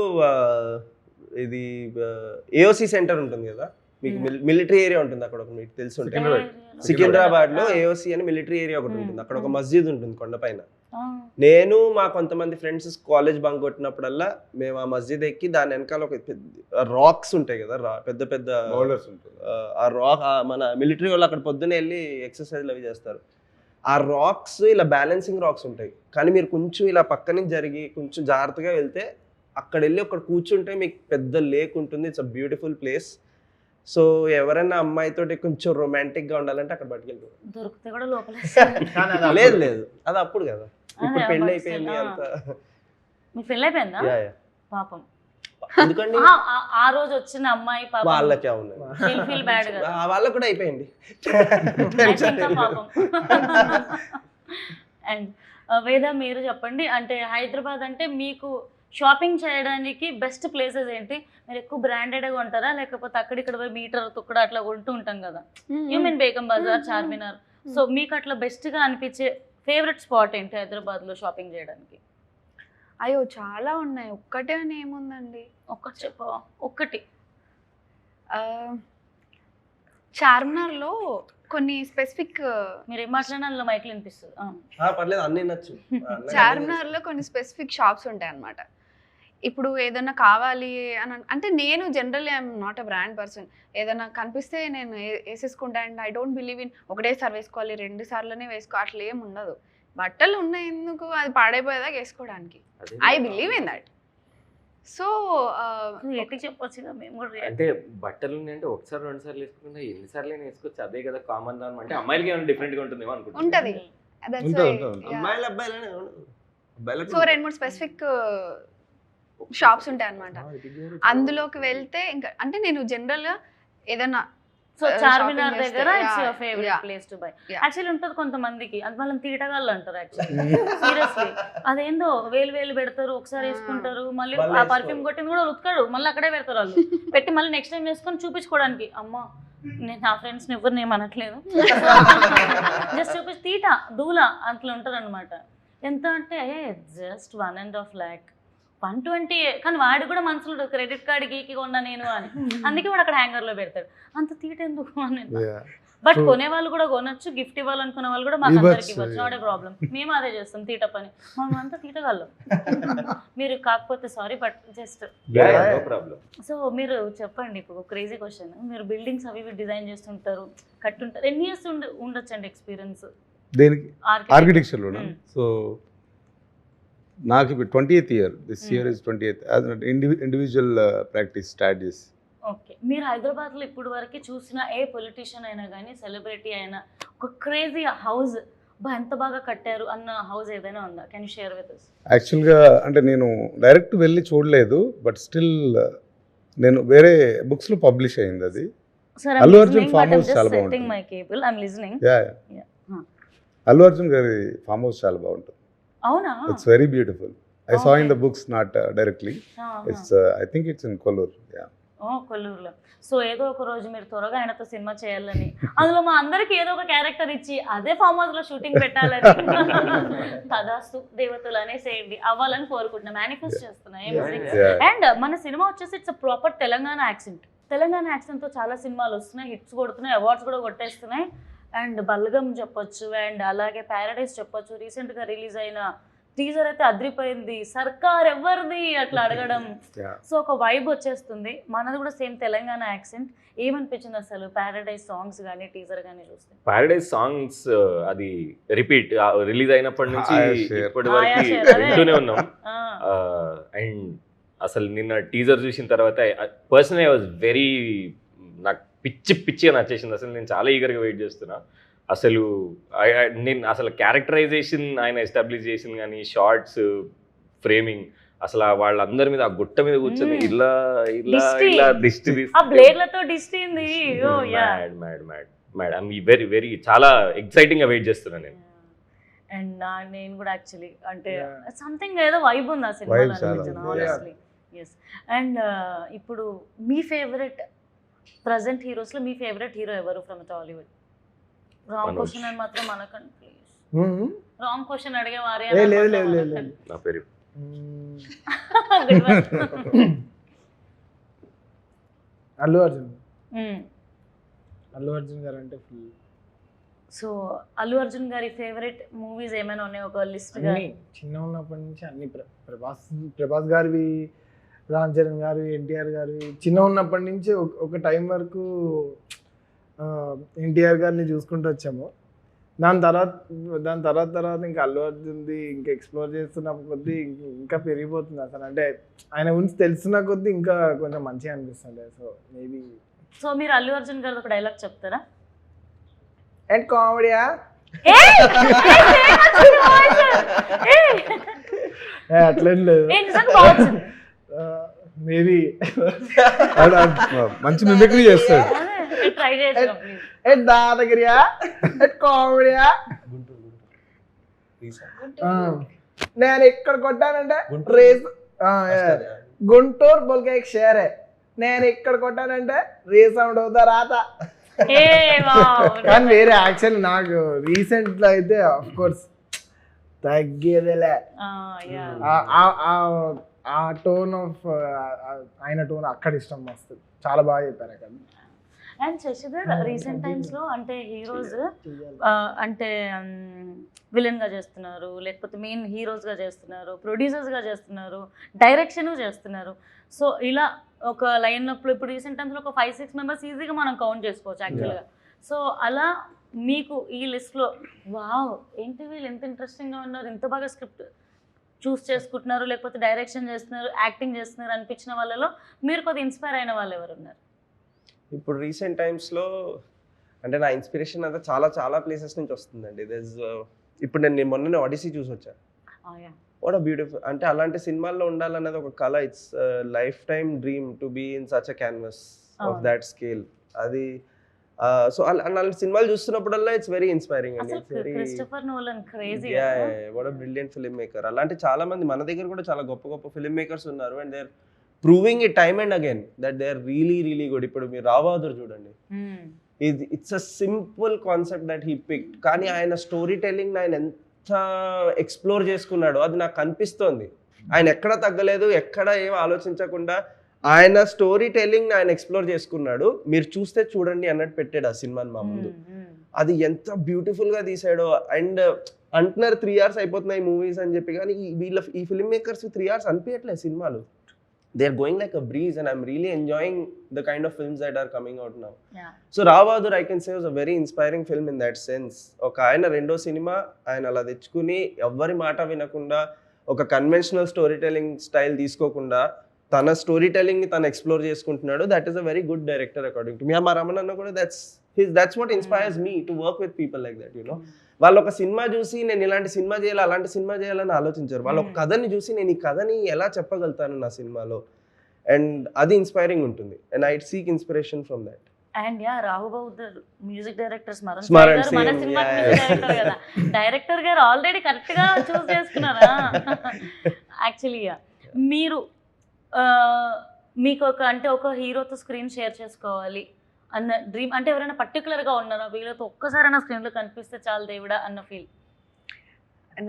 ఇది ఏఓసి సెంటర్ ఉంటుంది కదా, మీకు మిలిటరీ ఏరియా ఉంటుంది అక్కడ, మీకు తెలిసి ఉంటుంది. సికింద్రాబాద్ లో ఏఓసి అని మిలిటరీ ఏరియా ఒకటి ఉంటుంది. అక్కడ ఒక మస్జిద్ ఉంటుంది కొండపైన. నేను మా కొంతమంది ఫ్రెండ్స్ కాలేజ్ బంక్ కొట్టినప్పుడల్లా మేము ఆ మస్జిద్ ఎక్కి దాని వెనకాల ఒక రాక్స్ ఉంటాయి కదా, పెద్ద పెద్ద బౌలర్స్ ఉంటుంది. ఆ రాక్ మన మిలిటరీ వాళ్ళు అక్కడ పొద్దునే వెళ్ళి ఎక్సర్సైజ్లు అవి చేస్తారు. ఆ రాక్స్ ఇలా బ్యాలెన్సింగ్ రాక్స్ ఉంటాయి, కానీ మీరు కొంచెం ఇలా పక్క నుంచి జరిగి కొంచెం జాగ్రత్తగా వెళ్తే అక్కడ వెళ్ళి అక్కడ కూర్చుంటే మీకు పెద్ద లేక్ ఉంటుంది. It's a beautiful place. So ఎవరైనా అమ్మాయితోటి కొంచెం రొమాంటిక్ గా ఉండాలంటే అక్కడ పట్టుకెళ్తారు. దొరికితే కూడా లోపల లేదు అది అప్పుడు కదా, ఇప్పుడు పెళ్లి అయిపోయింది అంత. మీ పెళ్ళి అయిపోయిందా? పాపం. ఎందుకండి ఆ రోజు వచ్చిన అమ్మాయి పాపం వాళ్ళకే ఉన్నాయి, ఫీల్ బ్యాడ్ కదా, వాళ్ళకు కూడా అయిపోయింది. పాపం. అండ్ వేద మీరు చెప్పండి, అంటే హైదరాబాద్ అంటే మీకు షాపింగ్ చేయడానికి బెస్ట్ ప్లేసెస్ ఏంటి? మీరు ఎక్కువ బ్రాండెడ్గా ఉంటారా, లేకపోతే అక్కడిక్కడ పోయి మీటర్ తుక్కడ అట్లా కొంటూ ఉంటాం కదా, you mean Begum Bazaar, Charminar. So మీకు అట్లా బెస్ట్గా అనిపించే ఫేవరెట్ స్పాట్ ఏంటి హైదరాబాద్లో షాపింగ్ చేయడానికి? అయ్యో చాలా ఉన్నాయి, ఒక్కటే అని ఏముందండి. ఒక్కటి చెప్ప. ఒక్కటి చార్మినార్లో కొన్ని స్పెసిఫిక్, మీరు ఏం మాట్లాడినా అందులో మైక్లు వినిపిస్తుంది. పర్లేదు, అన్నీ నచ్చు. చార్మినార్లో కొన్ని స్పెసిఫిక్ షాప్స్ ఉంటాయి అన్నమాట. ఇప్పుడు ఏదైనా కావాలి అని అంటే నేను generally I'm not a brand person. ఏదైనా కనిపిస్తే నేను వేసేసుకుంటా. And I don't believe in ఒకటేసారి వేసుకోవాలి 2 సార్లునే వేసుకో అట్లా ఏం ఉండదు. బట్టలు ఉన్నాయి ఎందుకు, అది పాడైపోయేదాకా వేసుకోవడానికి. I believe in that. So ఎట్టి చెప్పొచ్చుగా మేము కూడా అంటే బట్టలు అంటే ఒకసారి 2 సార్లు వేసుకుంటే ఎన్నిసార్లు వేసుకోవచ్చు, అదే కదా కామన్ దాని. అంటే అమ్మాయిలకి ఏమైనా డిఫరెంట్ గా ఉంటుందేమో అనుకుంటున్నాను. ఉంటది. అమ్మాయిలు అబ్బాయిలనే అబ్బాయిలకు సో 2-3 స్పెసిఫిక్ షాప్స్ ఉంటాయి అన్నమాట. అందులోకి వెళ్తే ఇంకా అంటే నేను జనరల్ గా ఏదైనా సో చార్మినార్ shopping దగ్గర చేస్తే, it's yeah, your favourite yeah. Place to buy. Yeah. Actually ఉంటుంది కొంతమందికి, అది వాళ్ళని తీటగాళ్ళు అంటారు యాక్చువల్లీ. సీరియస్లీ అదేందో వేలు పెడతారు, ఒకసారి వేసుకుంటారు, మళ్ళీ మళ్ళీ ఆ పర్ఫ్యూమ్ కొట్టింది కూడా ఉతకడు, మళ్ళీ అక్కడే పెడతారు వాళ్ళు. పెట్టి మళ్ళీ నెక్స్ట్ టైం వేసుకొని చూపించుకోవడానికి. అమ్మ నేను నా ఫ్రెండ్స్ని ఎవరిని ఏమనట్లేదు, జస్ట్ చూపించి తీట దూల అట్లా ఉంటుంది అనమాట. ఎంత అంటే జస్ట్ 1.5 lakh 120, కానీ వాడు కూడా మనసులో క్రెడిట్ కార్డ్ గీకి కొన్నా నేను అని, అందుకే వాడు అక్కడ హ్యాంగర్ లో పెడతాడు. అంత తీట ఎందుకు అని. బట్ కొనే వాళ్ళు కూడా కొనొచ్చు, గిఫ్ట్ ఇవ్వాలనుకునే వాళ్ళు కూడా మాకు అందరికి ఇవ్వచ్చు, నాట్ ఏ ప్రాబ్లం. మేము అదే చేస్తాం తీట పని, మనం అంతా తీటగలం. మీరు కాకపోతే sorry, but just problem. So మీరు చెప్పండి, ఇప్పుడు క్రేజీ క్వశ్చన్, మీరు బిల్డింగ్స్ అవి డిజైన్ చేస్తుంటారు, కట్టుంటారు, ఎన్ని ఇయర్స్ ఉండొచ్చండి ఎక్స్పీరియన్స్ దేనికి ఆర్కిటెక్చర్లోనా? సో నాకు ఇప్పుడు 20th year, this year is 20th individual practice start చేసి. ఓకే, మీరు హైదరాబాద్లో ఇప్పుడు వరకు చూసిన ఏ పొలిటీషియన్ అయినా కానీ సెలబ్రిటీ అయినా ఒక క్రేజీ హౌస్ ఎంత బాగా కట్టారు అన్న హౌస్ ఏదైనా ఉందా? Can you share with us? యాక్చువల్గా అంటే నేను డైరెక్ట్ వెళ్ళి చూడలేదు, బట్ స్టిల్ నేను వేరే బుక్స్లో పబ్లిష్ అయింది అది. Sir, Allu Arjun farm house చాలా బాగుంటుంది. My cable I'm listening. Allu Arjun గారి ఫామ్ హౌస్ చాలా బాగుంటుంది. అవునా? It's very beautiful. I saw in the books, not directly. It's I think it's in Kollur. Yeah. కొల్లూరులో. సో ఏదో ఒక రోజు మీరు త్వరగా ఆయనతో సినిమా చేయాలని, అందులో మా అందరికి ఏదో ఒక క్యారెక్టర్ ఇచ్చి అదే ఫామ్ హౌస్ లో షూటింగ్ పెట్టాలని తదాస్తు దేవతలు అనేసేయండి, అవ్వాలని కోరుకుంటున్నా, మేనిఫెస్ట్ చేస్తున్నా. అండ్ మన సినిమా వచ్చేసి it's proper Telangana accent. Telangana accent తో చాలా సినిమాలు వస్తున్నాయి, హిట్స్ కొడుతున్నాయి, అవార్డ్స్ కూడా కొట్టేస్తున్నాయి. అండ్ బల్గం చెప్పొచ్చు, అండ్ అలాగే ప్యారడైజ్ చెప్పొచ్చు. రీసెంట్గా రిలీజ్ అయిన టీజర్ అయితే అద్రిపోయింది, సర్కార్ ఎవరిది అట్లా అడగడం. సో ఒక వైబ్ వచ్చేస్తుంది. మనది కూడా సేమ్ తెలంగాణ యాక్సెంట్. ఏమనిపించింది అసలు ప్యారడైజ్ సాంగ్స్ కానీ టీజర్ కానీ చూస్తే? ప్యారడైజ్ సాంగ్స్ అది రిపీట్ రిలీజ్ అయినప్పటి నుంచి ఇప్పటి వరకు వింటూనే ఉన్నాం. అండ్ అసలు నిన్న టీజర్ చూసిన తర్వాత పర్సనలీ ఐ వాజ్ వెరీ, నాకు పిచ్చిగా నచ్చేసింది. అసలు నేను చాలా ఈగర్గా వెయిట్ చేస్తున్నా. అసలు నేను అసలు క్యారెక్టరైజేషన్ ఆయన ఎస్టాబ్లిష్ చేసింది కానీ, షార్ట్స్, ఫ్రేమింగ్, అసలు వాళ్ళందరి మీద ఆ గుట్ట మీద కూర్చొని ఇలా దిష్టి వెరీ వెరీ చాలా ఎక్సైటింగ్ గా వెయిట్ చేస్తున్నాను నేను. అండ్ నేను కూడా యాక్చువల్లీ అంటే సంథింగ్ ఏదో వైబ్ ఉంది ఆ సినిమాలో అనిపించింది ఆనెస్ట్లీ. ఎస్. అండ్ ఇప్పుడు మీ ఫేవరెట్ ప్రజెంట్ హీరోస్లో మీ ఫేవరెట్ హీరో ఎవరు ఫ్రమ్ టాలీవుడ్? రాంగ్ క్వశ్చన్ అని మాత్రం అనకండి ప్లీజ్. రాంగ్ క్వశ్చన్ అడిగే వారే నా పేరు అల్లు అర్జున్. అల్లు అర్జున్ గారు అంటే ఫుల్. సో అల్లు అర్జున్ గారి ఫేవరెట్ మూవీస్ ఏమైనా ఉన్నాయి ఒక లిస్ట్ గా? చిన్న ఉన్నప్పటి నుంచి అన్ని ప్రభాస్ గారివి, రామ్ చరణ్ గారు, ఎన్టీఆర్ గారు. చిన్న ఉన్నప్పటి నుంచి ఒక టైం వరకు ఎన్టీఆర్ గారిని చూసుకుంటూ వచ్చాము. దాని తర్వాత ఇంకా అల్లు అర్జున్ది ఇంకా ఎక్స్ప్లోర్ చేస్తున్న కొద్దీ ఇంకా పెరిగిపోతుంది అసలు. అంటే ఆయన గురించి తెలుసున్న కొద్దీ ఇంకా కొంచెం మంచిగా అనిపిస్తుంది. So maybe. సో మీరు అల్లు అర్జున్ గారు ఒక డైలాగ్ చెప్తారా? అండ్ కామెడీయా అట్లేం లేదు, మేబీ మంచి మిమిక్రీ చేస్తాడు. ట్రై చేస్తాం ప్లీజ్. దాదగిరియా కామెడీయా, నేను ఇక్కడ కొట్టానంటే రేస్ గుంటూరు బోల్కే షేరే, నేను ఇక్కడ కొట్టానంటే రీసౌండ్ అవుతా రాత. కానీ వేరే యాక్షన్ నాకు రీసెంట్ లో అయితే ఆఫ్ కోర్స్ తగ్గేదేలే. ఆ టోన్ ఆఫ్ ఆయన టోన్ అక్కడ ఇష్టం మస్తు, చాలా బాగా చెప్పారు అక్కడ. అండ్ శశిధర్ రీసెంట్ టైమ్స్లో అంటే హీరోస్ అంటే విలన్గా చేస్తున్నారు, లేకపోతే మెయిన్ హీరోస్గా చేస్తున్నారు, ప్రొడ్యూసర్స్గా చేస్తున్నారు, డైరెక్షన్ చేస్తున్నారు. సో ఇలా ఒక లైన్లో ఇప్పుడు రీసెంట్ టైమ్స్లో ఒక 5-6 మెంబర్స్ ఈజీగా మనం కౌంట్ చేసుకోవచ్చు యాక్చువల్గా. సో అలా మీకు ఈ లిస్ట్లో వావ్ ఏంటి వీళ్ళు ఎంత ఇంట్రెస్టింగ్గా ఉన్నారు, ఎంత బాగా స్క్రిప్ట్ చూస్ చేసుకుంటున్నారు, లేకపోతే డైరెక్షన్ చేస్తున్నారు, యాక్టింగ్ చేస్తున్నారు అనిపించిన వాళ్ళలో మీరు కొద్దిగా ఇన్స్పైర్ అయిన వాళ్ళు ఎవరు ఉన్నారు? ఇప్పుడు రీసెంట్ టైమ్స్లో అంటే నా ఇన్స్పిరేషన్ అంతా చాలా చాలా ప్లేసెస్ నుంచి వస్తుందండి. ఇప్పుడు నేను మొన్ననే ఆడిసీ చూసి వచ్చాను. వాట్ అ బ్యూటిఫుల్, అంటే అలాంటి సినిమాల్లో ఉండాలన్నది ఒక కళ. It's lifetime dream to be in such a canvas of that scale. అది సో అలాంటి సినిమాలు చూస్తున్నప్పుడల్లా ఇట్స్ వెరీ ఇన్స్పైరింగ్ అండి. Christopher Nolan crazy. What a brilliant film maker. అలాంటి చాలా మంది మన దగ్గర కూడా చాలా గొప్ప గొప్ప ఫిల్మ్ మేకర్స్ ఉన్నారు. And they are proving it time and again that they are really really good. ఇప్పుడు మీరు రావ్ బహదూర్ చూడండి, it's a simple concept that he picked, కానీ ఆయన స్టోరీ టెల్లింగ్ ఆయన ఎంత ఎక్స్ప్లోర్ చేసుకున్నాడో అది నాకు కనిపిస్తోంది. ఆయన ఎక్కడ తగ్గలేదు, ఎక్కడ ఏం ఆలోచించకుండా ఆయన స్టోరీ టెల్లింగ్ ఆయన ఎక్స్ప్లోర్ చేసుకున్నాడు. మీరు చూస్తే చూడండి అన్నట్టు పెట్టాడు ఆ సినిమాని మా ముందు. అది ఎంత బ్యూటిఫుల్ గా తీసాడో. అండ్ అంటున్నారు 3 hours అయిపోతున్నాయి మూవీస్ అని చెప్పి, కానీ ఈ ఫిల్మ్ మేకర్స్ 3 hours అనిపించట్లేదు సినిమాలు. They are going like a breeze and I'm really enjoying the kind of films that are coming out now. So Rao Bahadur I can say was a very inspiring film in that sense. ఒక ఆయన రెండో cinema ఆయన అలా తెచ్చుకుని ఎవ్వరి మాట వినకుండా ఒక కన్వెన్షనల్ స్టోరీ టెల్లింగ్ స్టైల్ తీసుకోకుండా తన స్టోరీ టెల్లింగ్ ని తను ఎక్స్ప్లోర్ చేసుకుంటున్నాడు. That is a very good director according to me. మా రమణ అన్న కూడా that's what inspires me to work with people like that. You know, వాళ్ళు ఒక సినిమా చూసి నేను ఇలాంటి సినిమా చేయాలి అలాంటి సినిమా చేయాలని ఆలోచించారు. వాళ్ళు ఒక కథని చూసి నేను ఈ కథని ఎలా చెప్పగలుగుతాను నా సినిమాలో, అండ్ అది ఇన్స్పైరింగ్ ఉంటుంది. And I seek inspiration from that. And Rao Bahadur music director Smaran మన సింగ్, సినిమా డైరెక్టర్ కదా, డైరెక్టర్ గారు ఆల్రెడీ కరెక్ట్ గా చూస్ చేసుకున్నారా? యాక్చువల్లీ మీరు మీకు ఒక హీరోతో స్క్రీన్ షేర్ చేసుకోవాలి అన్న డ్రీమ్ అంటే ఎవరైనా పర్టికులర్గా ఉన్నారా? వీళ్ళతో ఒక్కసారైనా స్క్రీన్లో కనిపిస్తే చాలు దేవుడా అన్న ఫీల్?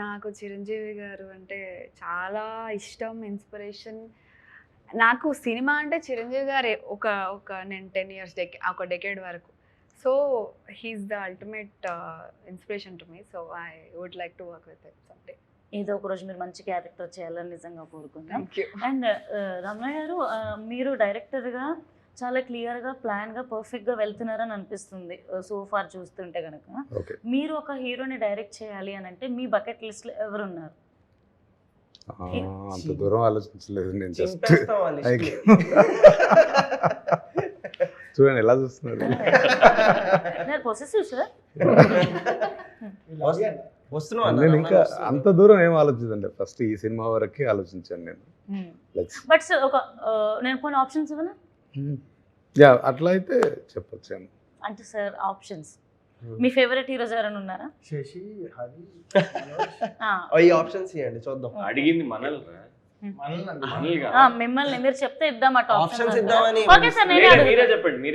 నాకు చిరంజీవి గారు అంటే చాలా ఇష్టం, ఇన్స్పిరేషన్. నాకు సినిమా అంటే చిరంజీవి గారు నేను 10 years ఒక డెకేడ్ వరకు. So he's the ultimate inspiration to me. So I would like to work with him someday. ఏదో ఒక రోజు మీరు మంచి క్యారెక్టర్ చేయాలని నిజంగా కోరుకుంటాం. Thank you. అండ్ రమణ గారు, మీరు డైరెక్టర్గా చాలా క్లియర్గా ప్లాన్గా పర్ఫెక్ట్గా వెళ్తున్నారని అనిపిస్తుంది సో ఫార్ చూస్తుంటే కనుక. మీరు ఒక హీరోని డైరెక్ట్ చేయాలి అని అంటే మీ బకెట్ లిస్ట్లో ఎవరున్నారు? అంత దూరం ఆలోచించలేదు నేను. జస్ట్ చూడండి ఎలా చూస్తున్నారు. Possessive sir. నేను ఇంకా అంత దూరం ఏం ఆలోచించండి, ఫస్ట్ ఈ సినిమా వరకే ఆలోచించాను నేను. బట్ సార్ నేను కొన్ని ఆప్షన్స్ ఇవ్వనా? యా, అట్లా అయితే చెప్పొచ్చాను. అంటే సార్ ఆప్షన్స్, మీ ఫేవరెట్ హీరోస్ ఎవరైనా ఉన్నారా? శశి, హరి, ఈ ఆప్షన్స్ ఇవ్వండి చూద్దాం. అడిగింది మిమ్మల్ని, మీరు చెప్తే ఇద్దాం అట ఆప్షన్స్ ఇద్దామని. ఓకే సార్, మీరే చెప్పండి.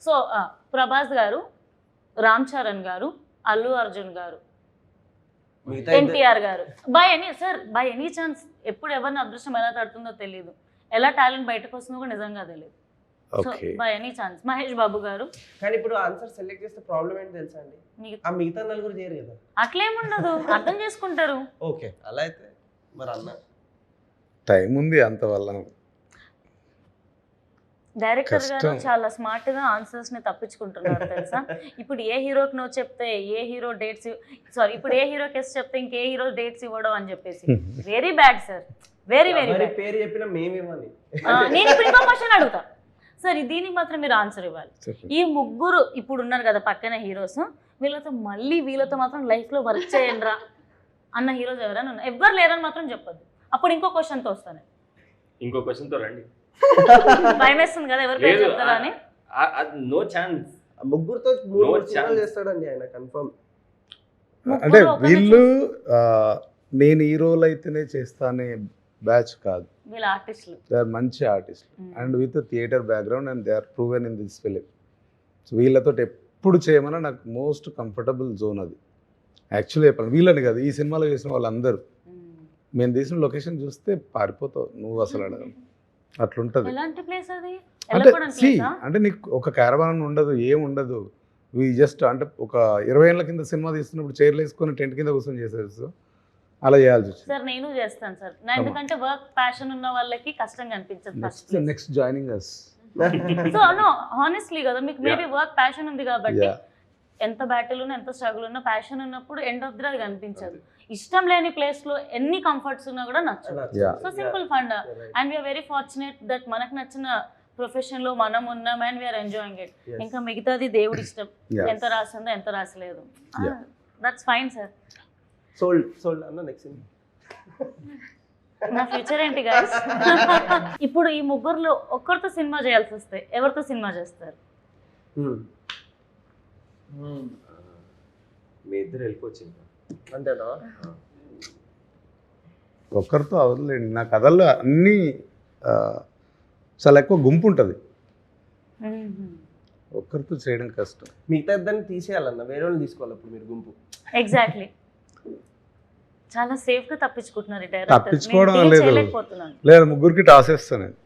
సో ప్రభాస్ గారు, రామ్ చరణ్ గారు, అల్లు అర్జున్ గారు, ఎన్టీఆర్ గారు. బై ఎనీ ఛాన్స్ ఎప్పుడు ఎవరిని అదృష్టం ఎలా తడుతుందో తెలియదు, ఎలా టాలెంట్ బయటకు వస్తుందో కూడా నిజంగా తెలియదు. So by any chance Mahesh Babu గారు. కానీ ఇప్పుడు ఆన్సర్ సెలెక్ట్ చేస్తే ప్రాబ్లం ఏంటి తెలుసా అండి, ఆ మిగతా నలుగురు చేయరు కదా. అట్లేముండదు, అర్థం చేసుకుంటారు. ఓకే, అలా అయితే మరి అన్న టైం ఉంది అంత వల్ల. డైరెక్టర్ గారు చాలా స్మార్ట్ గా ఆన్సర్స్ ని తప్పించుకుంటున్నారు తెలుసా. ఇప్పుడు ఏ హీరోకి నువ్వు చెప్తే ఏ హీరో డేట్స్, ఇప్పుడు ఏ హీరో కేసు చెప్తే ఇంకే హీరో డేట్స్ ఇవ్వడం అని చెప్పేసి very bad sir, very very bad. పేరు చెప్పినా మేమేమని నేను ఇప్పుడు ఇంకో క్వశ్చన్ అడుగుతా సార్, దీనికి మాత్రం మీరు ఆన్సర్ ఇవ్వాలి. ఈ ముగ్గురు ఇప్పుడు ఉన్నారు కదా పక్కన హీరోస్, వీళ్ళతో మాత్రం లైఫ్ లో వర్క్ చేయండి రా అన్న హీరోస్ ఎవరైనా ఉన్నారు? ఎవ్వరు లేరని మాత్రం చెప్పొద్దు. అప్పుడు ఇంకో క్వశ్చన్ తో వస్తాను. ఇంకో క్వశ్చన్ తో రండి. భయం వేస్తుంది కదా ఎవరు పేరు చెప్తారా అని. No chance. ముగ్గురుతో చేస్తాడండి ఆయన కన్ఫర్మ్. అంటే వీళ్ళు నేను ఈ రోల్ అయితేనే చేస్తానే బ్యాచ్ కాదు, వీళ్ళ ఆర్టిస్టులు. దే ఆర్ మంచి ఆర్టిస్టులు and with theatre background and they are proven in this film. So వీళ్ళతో ఎప్పుడు చేయమన్నా నాకు మోస్ట్ కంఫర్టబుల్ జోన్ అది. యాక్చువల్లీ చెప్పాలి వీళ్ళని కాదు, ఈ సినిమాలో చేసిన వాళ్ళందరూ మేము తీసిన లొకేషన్ చూస్తే పారిపోతావు నువ్వు అసలు. అట్లుంటది. ఎలాంటి ప్లేస్ అది? అంటే వెళ్ళకూడని సి ప్లేసా? అంటే నీకు ఒక క్యారవాన్ ఉండదు, ఏం ఉండదు. జస్ట్ అంటే ఒక 20 ఏళ్ల కింద సినిమా తీస్తున్నప్పుడు చైర్లు వేసుకొని టెంట్ కింద కూర్చొని చేసేది. అలా చేయాల్సి వచ్చింది. సార్ నేను చేస్తాను సార్. నా ఎందుకంటే వర్క్ ప్యాషన్ ఉన్న వాళ్ళకి కష్టంగా అనిపించదు first. Next joining us. So no honestly కదా, మీకు మేబీ వర్క్ ప్యాషన్ ఉంది కాబట్టి Yeah. ఎంత బ్యాటిల్ ఉన్నా ఎంత స్ట్రగుల్ ఉన్నా ప్యాషన్ ఉన్నప్పుడు ఎండ్ ఆఫ్ ది అది కనిపించదు. ఇష్టం లేని ప్లేస్ లో ఎన్ని కంఫర్ట్స్ ఉన్నా కూడా నచ్చదు. Yeah. So simple fund and we are very fortunate that మనకు నచ్చిన ప్రొఫెషన్ లో మనం ఉన్నాం అండ్ వీఆర్ ఎంజాయింగ్ ఇట్. ఇంకా మిగతాది దేవుడి ఇష్టం, Yes. ఎంత రాసిందో ఎంత రాసలేదు. Yeah. That's fine sir. Sold అన్న నెక్స్ట్ నా ఫ్యూచర్ ఏంటి గైస్? ఇప్పుడు ఈ ముగ్గురులో ఒక్కరితో సినిమా చేయాల్సి వస్తే ఎవరితో సినిమా చేస్తారు? మీ ఇద్దరు వెళ్ళిపోవచ్చు ఇంకా. అంతేనా? ఒక్కరితో అవదులేండి. నా కథల్లో అన్నీ చాలా ఎక్కువ గుంపు ఉంటుంది, ఒక్కరితో చేయడం కష్టం. మిగతా ఇద్దరిని తీసేయాలన్న, వేరే వాళ్ళని తీసుకోవాలి అప్పుడు మీరు గుంపు. ఎగ్జాక్ట్లీ. చాలా సేఫ్ గా తప్పించుకుంటున్నారు ఈ తప్పించుకోవడం డైరెక్టర్. లేదు. చేయలేకపోతున్నాను. లేదు, ముగ్గురికి టాస్ వేస్తాను నేను.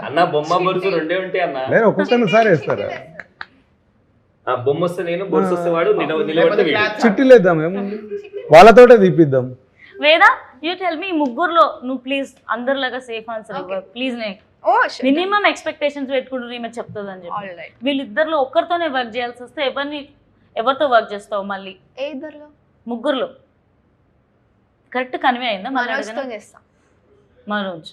అన్న బొమ్మ బొరుసు రెండే ఉంటాయి అన్న. లేదు, ఒక్కొక్కరిని సారి వేస్తారా? ఆ బొమ్మ వస్తే నేను, బొరుసు వస్తే వాడు, నిలబడితే వీడు. చిట్టి లేద్దాం, ఏముంది వాళ్ళతోటే తీపిద్దాం. వేదా యూ టెల్ మీ, ముగ్గురులో నువ్వు ప్లీజ్ అందరిలాగా సేఫ్ ఆన్సర్ ప్లీజ్. ఓ మినిమం ఎక్స్పెక్టేషన్స్ పెట్టుకుంటూ ఈమె చెప్తుంది అని చెప్పి. All right. వీళ్ళిద్దరిలో ఒక్కరితోనే వర్క్ చేయాల్సి వస్తే ఎవరితో వర్క్ చేస్తావు మళ్ళీ? ఏ ఇద్దరులో? ముగ్గురులో కరెక్ట్ కన్వే అయిందా? మనోజ్తో చేస్తా. Manoj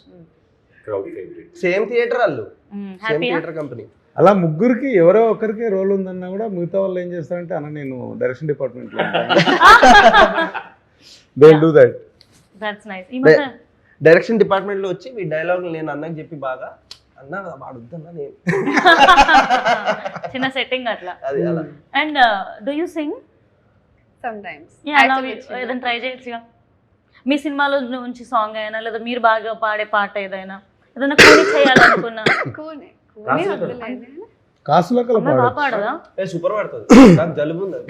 Crowd favorite. Same theatre వాళ్ళు, సేమ్ హ్యాపీయా? Theatre company. అలా ముగ్గురికి ఎవరో ఒకరికి రోల్ ఉందన్నా కూడా మిగతా వాళ్ళు ఏం చేస్తారంటే, అన్న నేను డైరెక్షన్ డిపార్ట్మెంట్లో they do that. That's nice. ఈ మధ్య డైరెక్షన్ డిపార్ట్మెంట్ లో వచ్చి మీ డైలాగ్ నేను అన్నకి చెప్పి బాగా అన్న వాడుద్దన్నా నేను చిన్న సెట్టింగ్ అట్లా. అది అలా. And do you sing? Sometimes. ఏదైనా ట్రై చేయొచ్చుగా. మీ సినిమాలో నుంచి సాంగ్ అయినా లేదా మీరు బాగా పాడే పాట ఏదైనా కూని చేయాలనుకున్నా? కాసులో కల అమ్మాయి బాగా పాడదా? సూపర్ పడుతుంది, నాకు జలుబు ఉంది అది.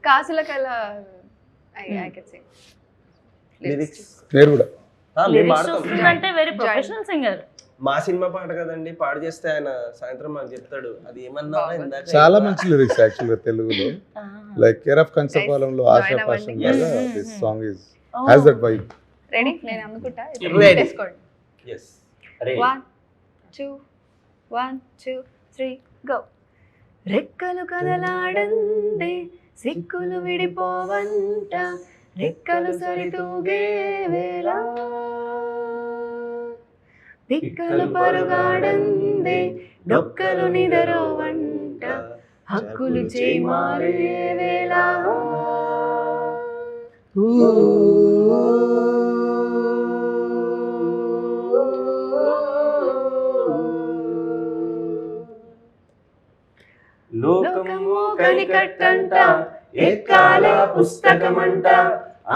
కాసులకల్లా లిరిక్స్ నేను కూడా మేము పాడతాం. అంటే వెరీ ప్రొఫెషనల్ సింగర్. మా సినిమా పాట కదండి, పాడు చేస్తే ఆయన సాయంత్రం మాకు చెప్తాడు అది ఏమన్నా ఇందాక. చాలా మంచి లిరిక్స్ యాక్చువల్గా తెలుగులో. లైక్ కేర్ ఆఫ్ కంచపాలెంలో ఆశా పాశం లాగా this song is has that vibe. Ready? నేను అనుకుంటా. Ready. Yes. అరే 1 2 1 2 3 గో. రెక్కలు కదలాడందే సిక్కులు విడిపోవంట, రెక్కలు సరితూగే వేళ తిక్కలు పరుగాడందే డొక్కలు నిదరోవంట, హక్కులు చేమారే వేళ. లోకము కలికట్టంట, ఎక్కాల పుస్తకమంట,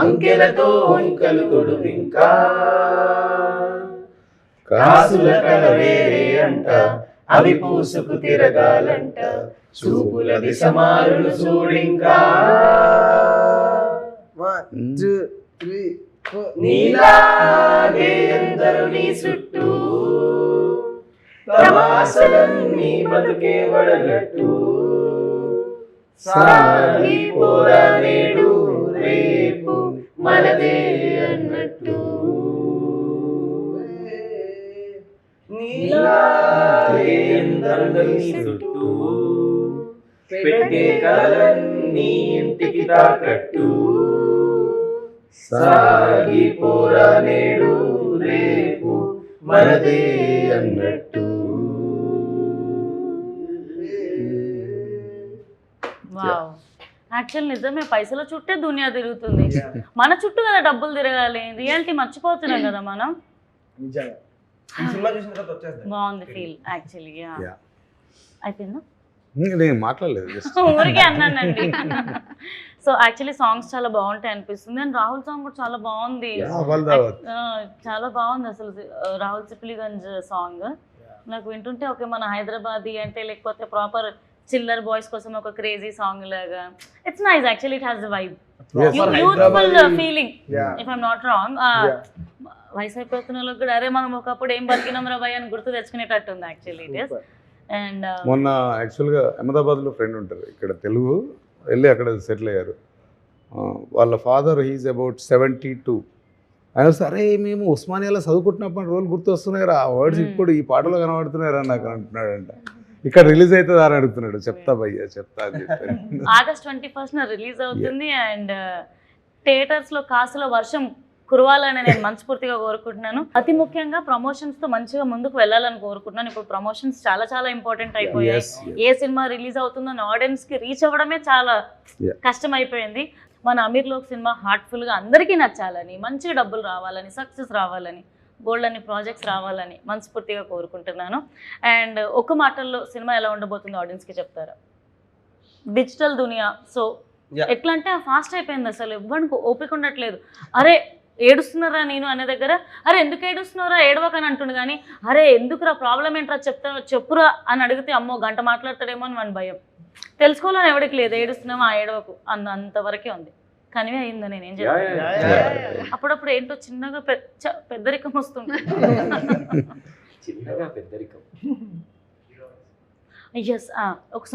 అంకెలతో అంకెలు తొడువింకా, కాసుల కల వేరే అంట, అవి పూసుకు తిరగాలంట, చూపుల దిశ మారులు చూడింకా. 1 2 3 4 నీలాగే అందరూ నీ చుట్టూ, తమాసలన్నీ బతుకే వడగట్టు, సాగిపోరా నేడు రేపు మనదే అన్నట్టు, నీలాగే అందరూ నీ చుట్టూ, పెట్టే కలలన్నీ ఇంటికి తాకట్టు, సాగిపోరా నేడు రేపు మనదే అన్నట్టు. వావ్. యాక్చువల్ నిజమే, పైసల చుట్టే దునియా తిరుగుతుంది. మన చుట్టూ కదా డబ్బులు తిరగాలి. రియాలిటీ మర్చిపోతున్నాం కదా మనం. నిజంగా ఈ సినిమా చూసిన తర్వాత వచ్చేస్తాయి. బాగుంది ఫీల్ యాక్చువల్లీ. Yeah. అయిపోయిందా? నేను మాట్లాడలేదు, జస్ట్ ఊరికే అన్నానండి. సో యాక్చువల్లీ సాంగ్స్ చాలా బాగుంటాయి అనిపిస్తుంది. అండ్ రాహుల్ సాంగ్ కూడా చాలా బాగుంది. చాలా బాగుంది అసలు. రాహుల్ సిప్లిగంజ్ సాంగ్ నాకు వింటుంటే ఓకే మన హైదరాబాదీ అంటే, లేకపోతే ప్రాపర్ చిల్లర్ బాయ్స్ కోసం ఒక క్రేజీ సాంగ్ లాగా. It's nice actually, it has the vibe. Youthful feeling Yeah. If I'm not wrong. Yeah. వయసు అయిపోతున్న వాళ్ళకి కూడా అరే మనం ఒకప్పుడు ఏం బతికినాం రా భయ్ అని గుర్తు తెచ్చుకునేటట్టు ఉంది యాక్చువల్లీ ఇట్ ఇస్. అండ్ మొన్న యాక్చువల్గా అహ్మదాబాద్లో ఫ్రెండ్ ఉంటారు ఇక్కడ తెలుగు, వెళ్ళి అక్కడ సెటిల్ అయ్యారు. వాళ్ళ ఫాదర్ హీజ్ అబౌట్ 72. ఆయన సరే మేము ఉస్మానియాలో చదువుకుంటున్నప్పుడు రోజులు గుర్తు వస్తున్నాయి ఆ వర్డ్స్ ఇప్పుడు ఈ పాటలో కనబడుతున్నారా నాకు అంటున్నాడంట. ఇక్కడ రిలీజ్ అవుతుంది అని అడుగుతున్నాడు. చెప్తా భయ్యా చెప్తా అని చెప్పాను. ఆగస్ట్ 21st రిలీజ్ అవుతుంది. అండ్ థియేటర్స్ లో కాసులో వర్షం కురవాలని నేను మనస్ఫూర్తిగా కోరుకుంటున్నాను. అతి ముఖ్యంగా ప్రమోషన్స్ తో మంచిగా ముందుకు వెళ్ళాలని కోరుకుంటున్నాను. ఇప్పుడు ప్రమోషన్స్ చాలా చాలా ఇంపార్టెంట్ అయిపోయాయి. Yes, yes. ఏ సినిమా రిలీజ్ అవుతుందని ఆడియన్స్ కి రీచ్ అవ్వడమే చాలా Yeah. కష్టం అయిపోయింది. మన అమీర్ లోక్ సినిమా హార్ట్ఫుల్ గా అందరికీ నచ్చాలని, మంచి డబ్బులు రావాలని, సక్సెస్ రావాలని, గోల్డ్ అని ప్రాజెక్ట్స్ రావాలని మనస్ఫూర్తిగా కోరుకుంటున్నాను. అండ్ ఒక మాటల్లో సినిమా ఎలా ఉండబోతుందో ఆడియన్స్ కి చెప్తారా? డిజిటల్ దునియా, సో Yeah. ఎట్లా అంటే ఫాస్ట్ అయిపోయింది. అసలు ఎవ్వరికి ఓపిక ఉండట్లేదు. అరే ఏడుస్తున్నారా నేను అనే దగ్గర అరే ఎందుకు ఏడుస్తున్నారా ఏడవకని అంటుండు, కానీ అరే ఎందుకురా ప్రాబ్లం ఏంట్రా చెప్పురా అని అడిగితే అమ్మో గంట మాట్లాడతాడేమో అని మన భయం. తెలుసుకోవాలని ఎవరికి లేదు. ఏడుస్తున్నామా ఏడవకు అంతవరకే ఉంది. కనివే అయిందో నేనేం చెప్పాను. అప్పుడప్పుడు ఏంటో చిన్నగా పెద్దరికం వస్తుంది. చిన్నగా పెద్దరికం. ఎస్, ఒక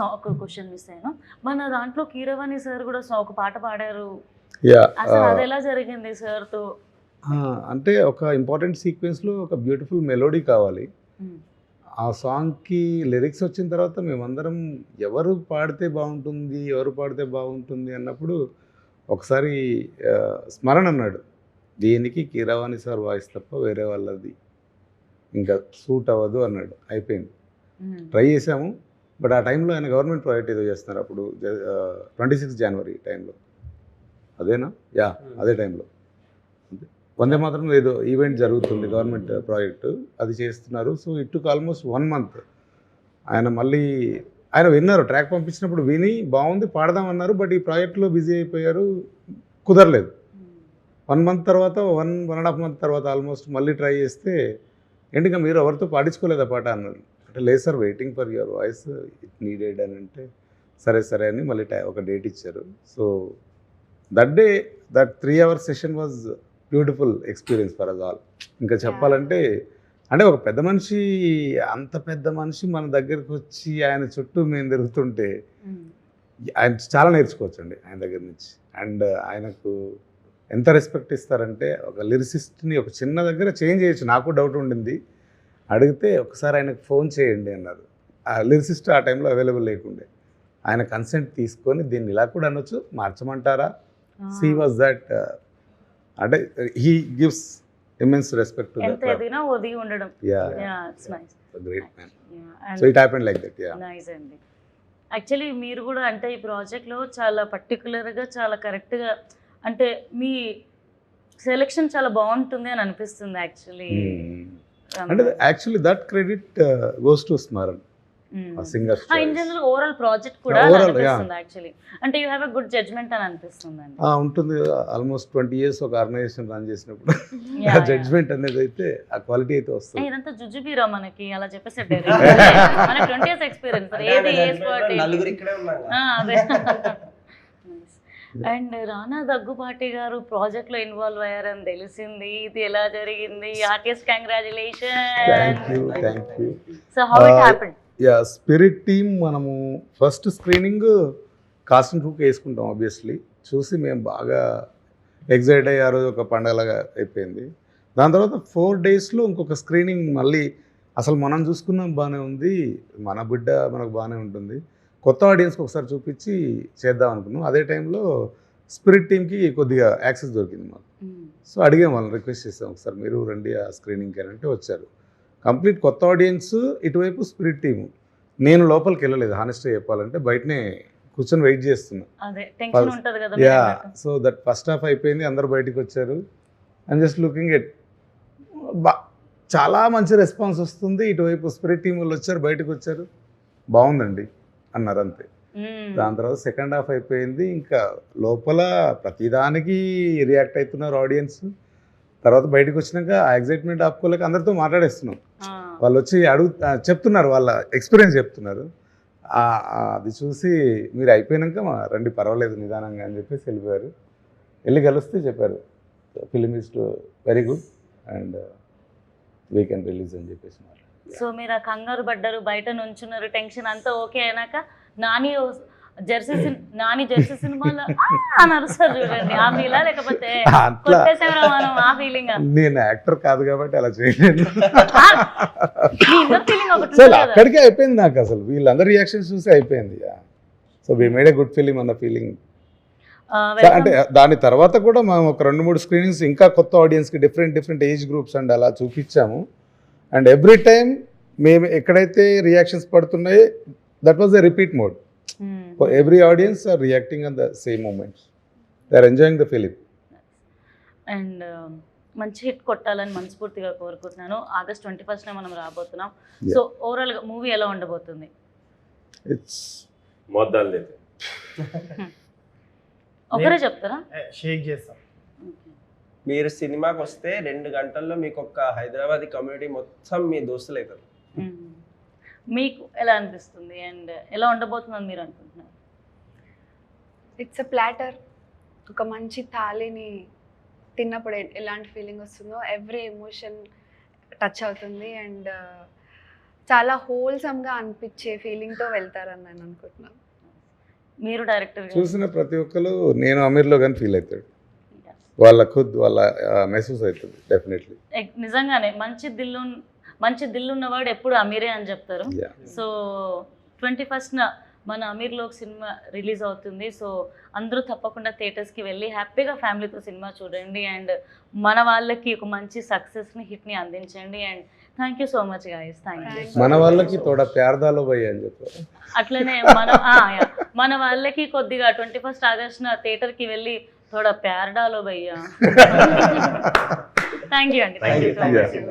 క్వశ్చన్ మిస్ అయ్యాను. మన దాంట్లో కీరవాణి సార్ కూడా ఒక పాట పాడారు. అసలు అది ఎలా జరిగింది సార్తో? అంటే ఒక ఇంపార్టెంట్ సీక్వెన్స్లో ఒక బ్యూటిఫుల్ మెలోడీ కావాలి. ఆ సాంగ్కి లిరిక్స్ వచ్చిన తర్వాత మేమందరం ఎవరు పాడితే బాగుంటుంది అన్నప్పుడు ఒకసారి స్మరణ అన్నాడు, దీనికి కీరవాణి సార్ వాయిస్ తప్ప వేరే వాళ్ళది ఇంకా సూట్ అవ్వదు అన్నాడు. అయిపోయింది, ట్రై చేసాము. బట్ ఆ టైంలో ఆయన గవర్నమెంట్ ప్రాజెక్ట్ ఏదో చేస్తున్నారు. అప్పుడు 26 జనవరి టైంలో, అదేనా? అదే టైంలో వందే మాత్రం ఏదో ఈవెంట్ జరుగుతుంది, గవర్నమెంట్ ప్రాజెక్టు అది చేస్తున్నారు. So it took almost 1 month. ఆయన విన్నారు, ట్రాక్ పంపించినప్పుడు విని బాగుంది పాడదామన్నారు. బట్ ఈ ప్రాజెక్ట్లో బిజీ అయిపోయారు, కుదరలేదు. 1 month తర్వాత 1.5 month తర్వాత ఆల్మోస్ట్ మళ్ళీ ట్రై చేస్తే ఏంటిగా మీరు ఎవరితో పాడించుకోలేదా పాట అన్నారు. అంటే లేదు sir, waiting for your voice, it needed అని అంటే సరే అని మళ్ళీ ఒక డేట్ ఇచ్చారు. So that day that 3 hour session was beautiful experience for us all. ఇంకా చెప్పాలంటే అంటే ఒక పెద్ద మనిషి, అంత పెద్ద మనిషి మన దగ్గరికి వచ్చి ఆయన చుట్టూ మేము తిరుగుతుంటే ఆయన చాలా నేర్చుకోవచ్చండి ఆయన దగ్గర నుంచి. అండ్ ఆయనకు ఎంత రెస్పెక్ట్ ఇస్తారంటే, ఒక లిరిసిస్ట్ని ఒక చిన్న దగ్గర చేంజ్ చేయొచ్చు. నాకు డౌట్ ఉండింది, అడిగితే ఒకసారి ఆయనకు ఫోన్ చేయండి అన్నారు. ఆ లిరిసిస్ట్ ఆ టైంలో అవైలబుల్ లేకుండే. ఆయన కన్సెంట్ తీసుకొని దీన్ని ఇలా కూడా అనొచ్చు, మార్చమంటారా? సీ వాజ్ దట్, అంటే he gives immense respect to ఎంత ఎదిగినా ఒదిగి ఉండడం. It's nice, great man. So it happened like that. Nice అండి. యాక్చువల్లీ మీరు కూడా అంటే ఈ ప్రాజెక్ట్లో చాలా పర్టికులర్గా, చాలా కరెక్ట్గా, అంటే మీ సెలెక్షన్ చాలా బాగుంటుంది అని అనిపిస్తుంది యాక్చువల్లీ. అంటే actually that credit goes to Smaran, singer. In general overall project కూడా అనిపిస్తుంది యాక్చువల్లీ. అంటే you have a good judgement అని అనిపిస్తుంది అండి. ఉంటుంది. ఆల్మోస్ట్ 20 years ఒక ఆర్గనైజేషన్ రన్ చేసినప్పుడు ఆ జడ్జ్మెంట్ అనేది అయితే, ఆ క్వాలిటీ అయితే వస్తుంది. ఇదంతా జుజుబీరా మనకి అలా చెప్పేసి మనకి 20 years ఎక్స్పీరియన్స్. ఏది ఏ స్పాట్ నలుగురు ఇక్కడే ఉన్నాం. అదే. అండ్ రానా దగ్గుపాటి గారు ప్రాజెక్ట్ లో ఇన్వాల్వ్ అయ్యారని తెలిసింది. ఇది ఎలా జరిగింది? Artist congratulations. Thank you. So how it happened? Spirit team మనము ఫస్ట్ స్క్రీనింగ్ కాస్ట్యూమ్ రూక్ వేసుకుంటాం ఆబ్వియస్లీ. చూసి మేము బాగా ఎగ్జైట్ అయ్యారు, ఒక పండగలాగా అయిపోయింది. దాని తర్వాత 4 daysలో ఇంకొక స్క్రీనింగ్ మళ్ళీ. అసలు మనం చూసుకున్నాం బాగానే ఉంది, మన బిడ్డ మనకు బాగానే ఉంటుంది, కొత్త ఆడియన్స్కి ఒకసారి చూపించి చేద్దాం అనుకున్నాం. అదే టైంలో స్పిరిట్ టీమ్కి కొద్దిగా యాక్సెస్ దొరికింది మాకు. సో అడిగాం, వాళ్ళని రిక్వెస్ట్ చేసాం, ఒకసారి మీరు రండి ఆ స్క్రీనింగ్కి అని అంటే వచ్చారు. కంప్లీట్ కొత్త ఆడియన్స్, ఇటువైపు స్పిరిట్ టీము. నేను లోపలికి వెళ్ళలేదు హానెస్ట్గా చెప్పాలంటే, బయటనే కూర్చొని వెయిట్ చేస్తున్నా. సో దట్ ఫస్ట్ హాఫ్ అయిపోయింది, అందరు బయటకు వచ్చారు. అండ్ జస్ట్ లుకింగ్ ఎట్, చాలా మంచి రెస్పాన్స్ వస్తుంది. ఇటువైపు స్పిరిట్ టీం వాళ్ళు వచ్చారు, బయటకు వచ్చారు, బాగుందండి అన్నారు, అంతే. దాని తర్వాత సెకండ్ హాఫ్ అయిపోయింది, ఇంకా లోపల ప్రతిదానికి రియాక్ట్ అవుతున్నారు ఆడియన్స్. తర్వాత బయటకు వచ్చినాక ఆ ఎగ్జైట్మెంట్ ఆపుకోలేక అందరితో మాట్లాడేస్తున్నాం. వాళ్ళు వచ్చి చెప్తున్నారు, వాళ్ళ ఎక్స్పీరియన్స్ చెప్తున్నారు. అది చూసి మీరు అయిపోయినాక రండి పర్వాలేదు నిదానంగా అని చెప్పేసి వెళ్ళిపోయారు. వెళ్ళి కలిస్తే చెప్పారు film is very good and we can release అని చెప్పేసి సో మీరు ఆ కంగారు పడ్డారు, బయట నుంచున్నారు, టెన్షన్ అంతా ఓకే అయినాక నాని జెర్సీ సినిమాలో అని అరుస్తారు చూడండి, ఆ ఫీలా లేకపోతే అట్లా కొట్టేసేవరా మనం ఆ ఫీలింగ్? నేను యాక్టర్ కాదు కాబట్టి అలా చేయలేను. మీ ఇన్నర్ ఫీలింగ్ ఒకటి అసలు ఉంటుంది కదా. అక్కడికే అయిపోయింది నాకు, అసలు వీళ్ళందరి రియాక్షన్స్ చూసి అయిపోయింది. So we made a good film అన్న ఫీలింగ్. అంటే దాని తర్వాత కూడా మనం ఒక 2-3 స్క్రీనింగ్స్ ఇంకా కొత్త ఆడియన్స్కి డిఫరెంట్ ఏజ్ గ్రూప్స్ అండ్ అలా చూపించాము. అండ్ ఎవ్రీ టైం మేము ఎక్కడైతే రియాక్షన్స్ పడుతున్నాయి that was the repeat mode. Every audience are reacting on the same moments, they are enjoying the film. And మంచి హిట్ కొట్టాలని మనస్ఫూర్తిగా కోరుకుంటున్నాను. August 21st మనం రాబోతున్నాం. సో ఓవరాల్గా మూవీ ఎలా ఉండబోతుంది? ఇట్స్ మొద్దాలు లేదు. ఒకరే చెప్తారా? షేక్ చేస్తాం. మీరు సినిమాకి వస్తే 2 గంటల్లో మీకు ఒక హైదరాబాదీ కమ్యూనిటీ మొత్తం మీ దోస్తులు అవుతారు. మీకు ఎలా అనిపిస్తుంది అండ్ ఎలా ఉండబోతుందని మీరు అనుకుంటున్నారు? It's a platter. ఒక మంచి థాలీని తిన్నప్పుడు ఎలాంటి ఫీలింగ్ వస్తుందో ఎవ్రీ ఎమోషన్ టచ్ అవుతుంది అండ్ చాలా హోల్సమ్గా అనిపించే ఫీలింగ్తో వెళ్తారని నేను అనుకుంటున్నాను. మీరు డైరెక్టర్ చూసిన ప్రతి ఒక్కరు నేను అమీర్లో కానీ ఫీల్ అవుతాడు, వాళ్ళ మెసేజ్ అవుతుంది డెఫినెట్లీ. నిజంగానే మంచి దిల్లు ఉన్నవాడు ఎప్పుడు అమీరే అని చెప్తారు. సో 21st మన అమీర్లోకి సినిమా రిలీజ్ అవుతుంది. సో అందరూ తప్పకుండా థియేటర్స్కి వెళ్ళి హ్యాపీగా ఫ్యామిలీతో సినిమా చూడండి అండ్ మన వాళ్ళకి ఒక మంచి సక్సెస్ని హిట్ని అందించండి. And thank you so much guys. Thank you. మన వాళ్ళకి తోడా ప్యార్దాలో పోయి అని చెప్పారు. అట్లనే మన వాళ్ళకి కొద్దిగా 21st August థియేటర్కి వెళ్ళి తోడా ప్యార్ డాలో భయ్యా. థ్యాంక్ యూ అండి. Thank you.